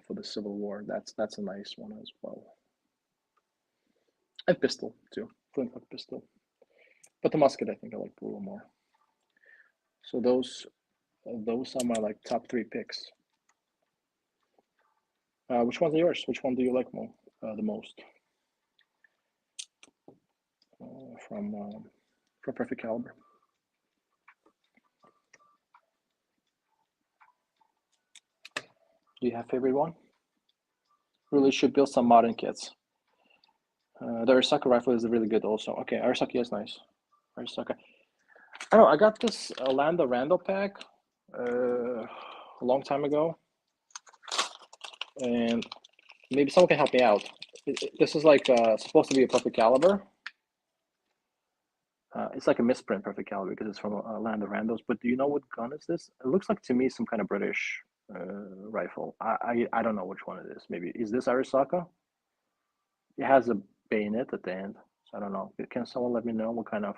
for the Civil War. That's a nice one as well. And pistol too, flintlock pistol. But the musket I think I like a little more. So those are my like top three picks. Which ones are yours? Which one do you like more, the most? From perfect caliber. Do you have a favorite one? Really should build some modern kits. The Arisaka rifle is really good also. Okay, Arisaka is nice. Arisaka. I don't know, I got this Lando Randall pack a long time ago. And maybe someone can help me out. This is like supposed to be a perfect caliber. It's like a misprint perfect caliber because it's from Lando Randos. But do you know what gun is this? It looks like to me some kind of British rifle. I don't know which one it is. Maybe is this Arisaka? It has a bayonet at the end. So I don't know. Can someone let me know what kind of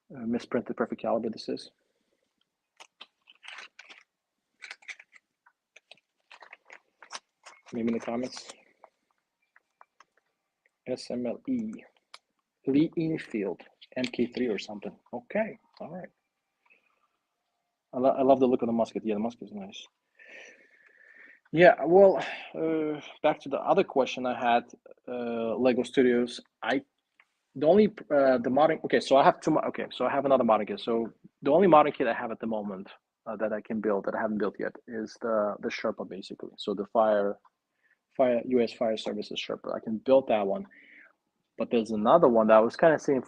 misprinted perfect caliber this is? Maybe in the comments. SMLE. Lee Enfield. MK3 or something. Okay. All right. I love the look of the musket. Yeah, the musket is nice. Yeah, well, back to the other question I had, Lego Studios. The only the modding. Okay, so I have okay, so I have another modding kit. So the only modding kit I have at the moment that I can build that I haven't built yet is the Sherpa basically. So the fire U.S. Fire Services Sherpa. I can build that one, but there's another one that I was kind of saying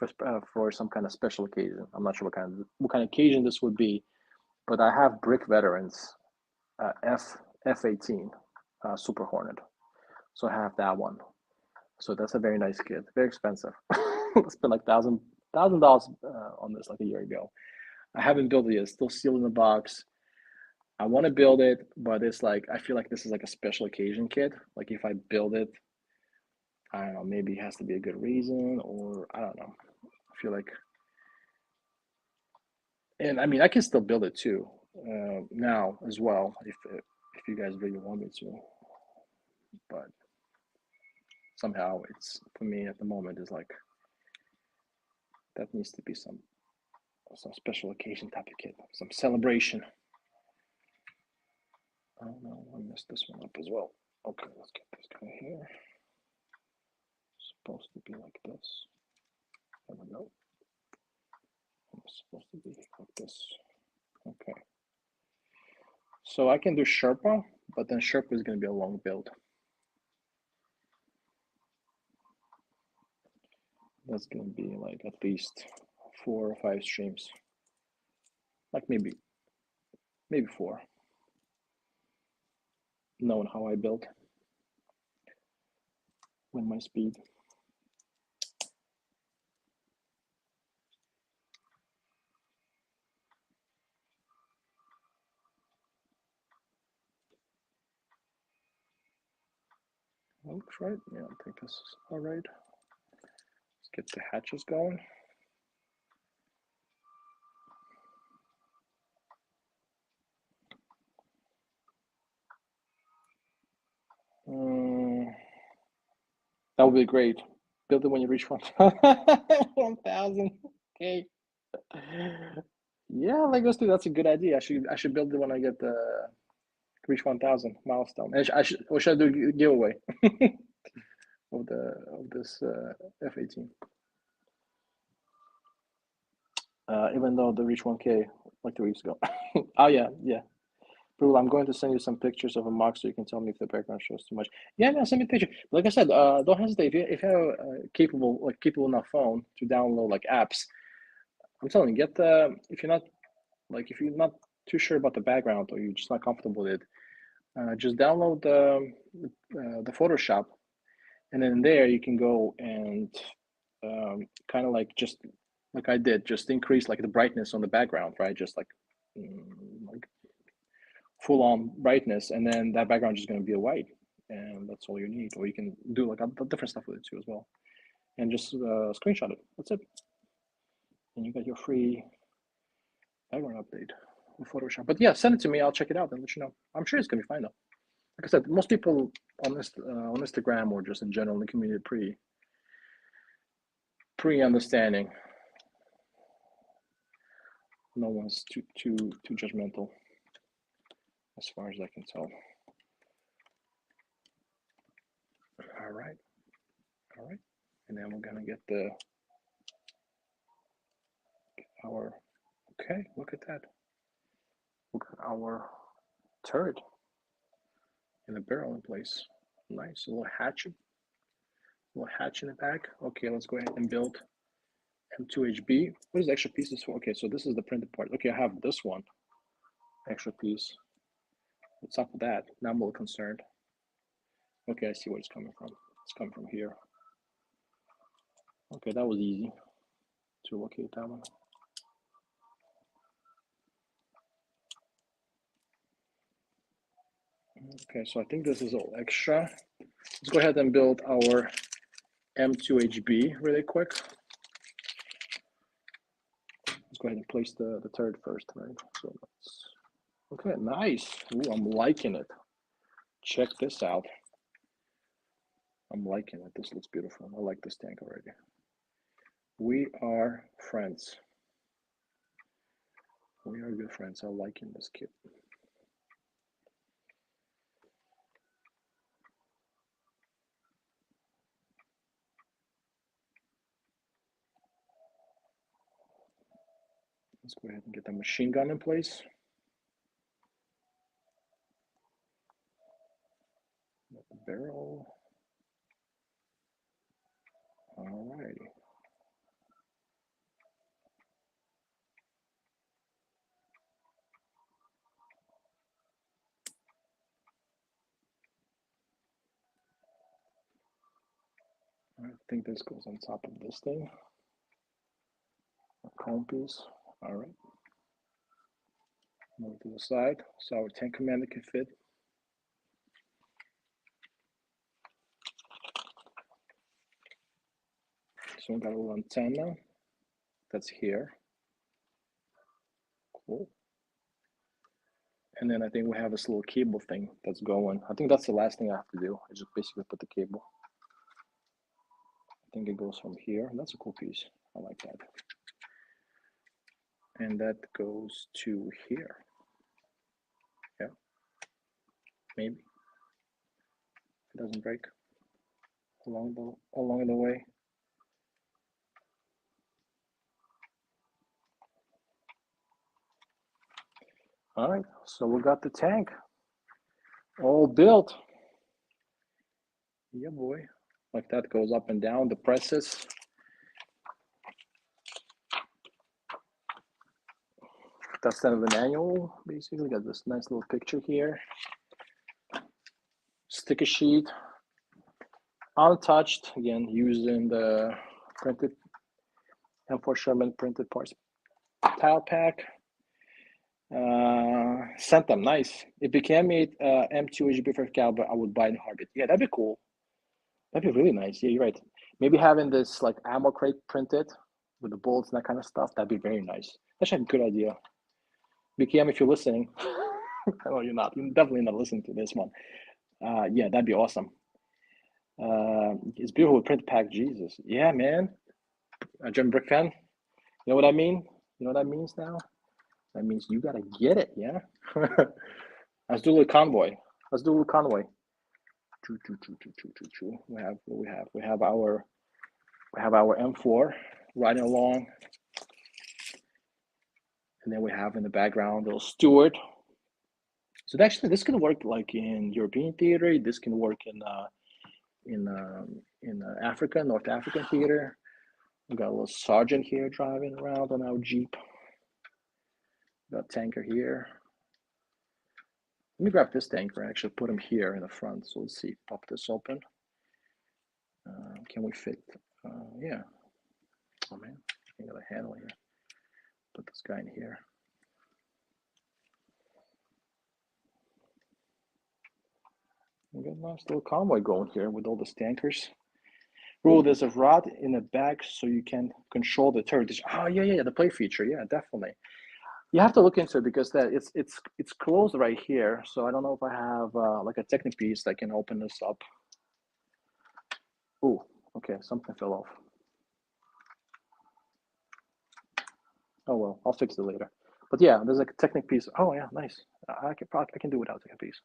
for some kind of special occasion. I'm not sure what kind of occasion this would be, but I have Brick Veterans F18 Super Hornet. So I have that one. So that's a very nice kit. Very expensive. I spent like $1,000 on this like a year ago. I haven't built it yet. It's still sealed in the box. I want to build it, but it's like I feel like this is like a special occasion kit. Like if I build it, I don't know, maybe it has to be a good reason, or I don't know. I feel like, and I mean, I can still build it too now as well if you guys really want me to. But somehow it's for me at the moment is like that needs to be some special occasion type of kit, some celebration. Oh no, I messed this one up as well. Okay, let's get this guy here. It's supposed to be like this. There we go. It's supposed to be like this. Okay. So I can do Sherpa, but then Sherpa is going to be a long build. That's going to be like at least 4 or 5 streams. Like maybe 4. Knowing how I build with my speed. Looks right. Yeah, I think this is all right. Let's get the hatches going. That would be great. Build it when you reach 1,000. Okay. Yeah, Legos too. That's a good idea. I should build it when I get the reach 1,000 milestone. And or should I do a giveaway of this F18? Even though the reach 1K like 2 weeks ago. Oh yeah, yeah. Brutal, I'm going to send you some pictures of a mock so you can tell me if the background shows too much. Yeah, no, send me a picture. Like I said, don't hesitate. If you have capable enough phone to download like apps, I'm telling you, get the if you're not too sure about the background or you're just not comfortable with it, just download the Photoshop, and then there you can go and kind of like just like I did, just increase like the brightness on the background, right? Just like full on brightness, and then that background is going to be a white, and that's all you need. Or you can do like different stuff with it too as well, and just screenshot it. That's it, and you got your free background update with Photoshop. But yeah, send it to me. I'll check it out and let you know. I'm sure it's going to be fine though. Like I said, most people on Instagram or just in general in the community are pretty understanding. No one's too judgmental, as far as I can tell. All right, and then we're gonna get our. Okay, look at that. Look at our turret and the barrel in place. Nice, a little hatchet in the back. Okay, let's go ahead and build M2HB. What is the extra pieces for? Okay, so this is the printed part. Okay, I have this one extra piece. What's up with that? Now I'm a little concerned. Okay, I see where it's coming from. It's coming from here. Okay, that was easy to locate that one. Okay, so I think this is all extra. Let's go ahead and build our M2HB really quick. Let's go ahead and place the turret first, right? So let's, okay, nice. Ooh, I'm liking it. Check this out. I'm liking it. This looks beautiful. I like this tank already. We are friends. We are good friends. I'm liking this kit. Let's go ahead and get the machine gun in place. The barrel. All righty. I think this goes on top of this thing. A cone piece. All right. Move to the side so our tank commander can fit. So we got a little antenna that's here. Cool. And then I think we have this little cable thing that's going. I think that's the last thing I have to do. I just basically put the cable. I think it goes from here. That's a cool piece. I like that. And that goes to here. Yeah. Maybe. It doesn't break along the way. All right, so we got the tank all built. Yeah, boy. Like that goes up and down the presses. That's kind of the manual, basically. Got this nice little picture here. Sticker sheet, untouched, again, using the printed M4 Sherman printed parts tile pack. Sent them, nice. If became a M2 HB5 caliber, I would buy in heartbeat. Yeah, that'd be cool. That'd be really nice. Yeah, you're right. Maybe having this like ammo crate printed with the bullets and that kind of stuff, that'd be very nice. That's actually a good idea. BKM, if you're listening, I know you're not. You're definitely not listening to this one. Yeah, that'd be awesome. It's beautiful with print pack. Jesus, yeah, man. A German brick fan. You know what I mean? You know what that means now? That means you gotta get it. Yeah. Let's do a little convoy. Let's do a little convoy. We have what we have. We have our M4 riding along, and then we have in the background little Stewart. So actually, this can work like in European theater. This can work in Africa, North African theater. We got a little sergeant here driving around on our Jeep. We got a tanker here. Let me grab this tanker and actually put him here in the front. So let's see, pop this open. Can we fit? Yeah. Oh man, I got a handle here. Put this guy in here. We got a nice little convoy going here with all these tankers. Oh, there's a rod in the back so you can control the turret. Oh yeah, the play feature. Yeah, definitely. You have to look into it because that it's closed right here. So I don't know if I have like a Technic piece that can open this up. Oh, okay, something fell off. Oh well, I'll fix it later. But yeah, there's like a Technic piece. Oh yeah, nice. I can do without Technic piece.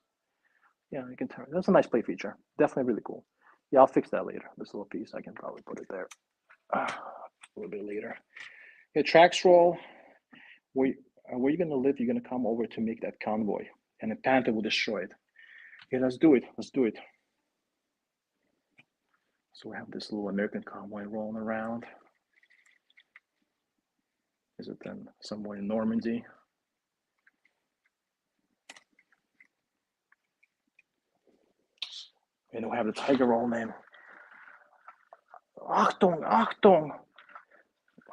Yeah, I can turn. That's a nice play feature. Definitely really cool. Yeah, I'll fix that later. This little piece, I can probably put it there a little bit later. Yeah, tracks roll. Where you gonna live? You're gonna come over to make that convoy, and the Panther will destroy it. Yeah, let's do it. Let's do it. So we have this little American convoy rolling around. Is it then somewhere in Normandy? And we have the Tiger roll name. Achtung, Achtung!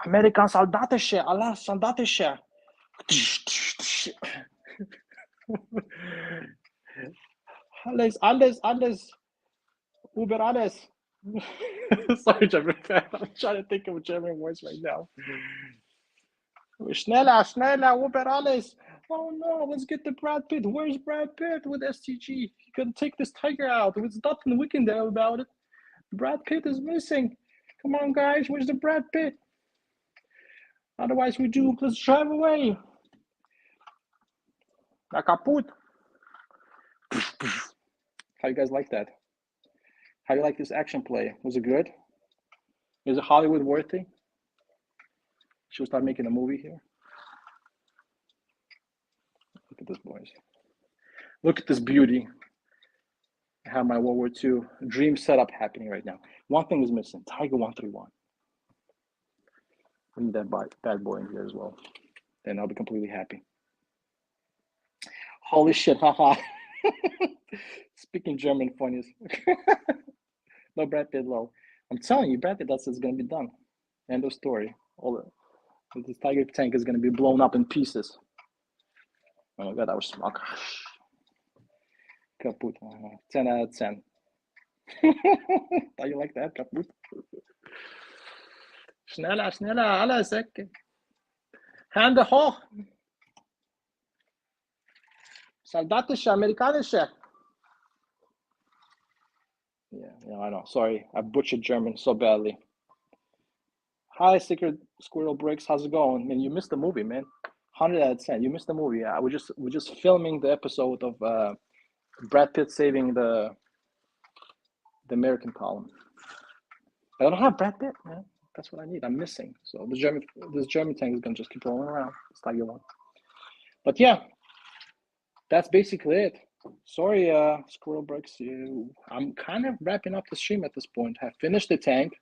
American Soldatische, Allah Soldatische! Alles! Uber alles! Sorry, German. I'm trying to think of a German voice right now. Schneller, Uber alles! Oh no, let's get the Brad Pitt. Where's Brad Pitt with STG? He can take this tiger out. There's nothing we can do about it. Brad Pitt is missing. Come on, guys, where's the Brad Pitt? Otherwise, we do. Let's drive away. Na kaput. How you guys like that? How do you like this action play? Was it good? Is it Hollywood worthy? Should we start making a movie here? Look at this, boys. Look at this beauty. I have my World War II dream setup happening right now. One thing is missing, Tiger 131. We need that bad boy in here as well. Then I'll be completely happy. Holy shit, haha. Speaking German funnies. No Brad Pitt, lol. I'm telling you, Brad Pitt, that's going to be done. End of story. This Tiger tank is going to be blown up in pieces. Oh my god, that was smart. Kaput. 10 out of 10. How you like that? Kaput. Schneller, schneller, alle Säcke. Hände hoch. Soldatische, amerikanische. Yeah, I know. Sorry, I butchered German so badly. Hi, Secret Squirrel Bricks. How's it going? Man, you missed the movie, man. 100 out of 10. You missed the movie. Yeah, we're just filming the episode of Brad Pitt saving the American column. I don't have Brad Pitt, man. That's what I need. I'm missing. So this German tank is gonna just keep rolling around. It's Tiger 1. But yeah, that's basically it. Sorry, Squirrel Bricks. I'm kind of wrapping up the stream at this point. I finished the tank.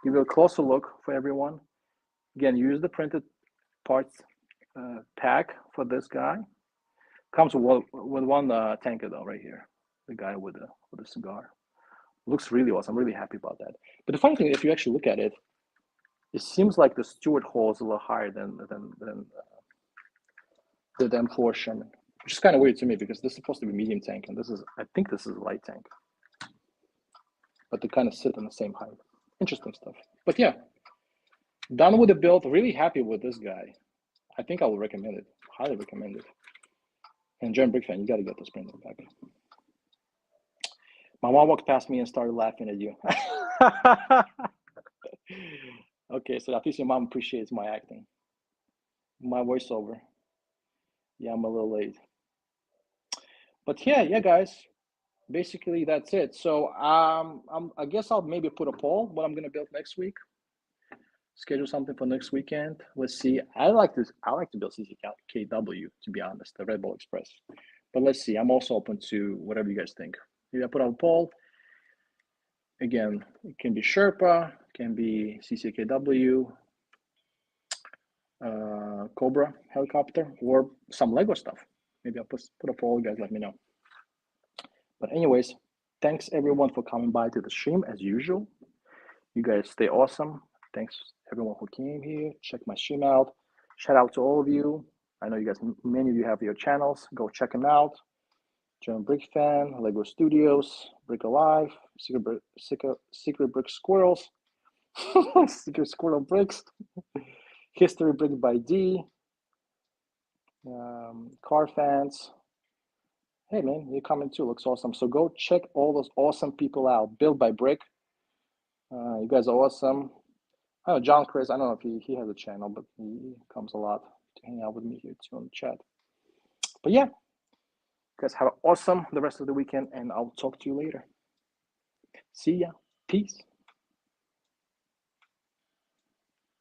Give you a closer look for everyone. Again, use the printed parts pack for this guy. Comes with one tanker though, right here. The guy with the cigar. Looks really awesome. I'm really happy about that. But the funny thing, if you actually look at it, it seems like the Stewart hole is a little higher than the M4 Sherman, which is kind of weird to me because this is supposed to be medium tank, and I think this is a light tank. But they kind of sit on the same height. Interesting stuff. But yeah, done with the build. Really happy with this guy. I think I will recommend it. Highly recommend it. And German Brick fan, you got to get this printer back. My mom walked past me and started laughing at you. Okay, so at least your mom appreciates my acting. My voiceover. Yeah, I'm a little late. But yeah, guys. Basically, that's it. So I guess I'll maybe put a poll what I'm gonna build next week. Schedule something for next weekend. Let's see. I like to build CCKW, to be honest, the Red Bull Express. But let's see. I'm also open to whatever you guys think. Maybe I put out a poll. Again, it can be Sherpa, can be CCKW, Cobra helicopter, or some Lego stuff. Maybe I'll put a poll. You guys let me know. But anyways, thanks everyone for coming by to the stream as usual. You guys stay awesome. Thanks everyone who came here. Check my stream out. Shout out to all of you. I know you guys, many of you have your channels. Go check them out. German Brick Fan, Lego Studios, Brick Alive, Secret Brick Squirrels, Secret Squirrel Bricks, History Brick by D, Car Fans. Hey man, you're coming too. Looks awesome. So go check all those awesome people out. Built by Brick. You guys are awesome. I know John Chris. I don't know if he has a channel, but he comes a lot to hang out with me here too on the chat. But yeah, you guys have an awesome the rest of the weekend, and I'll talk to you later. See ya. Peace.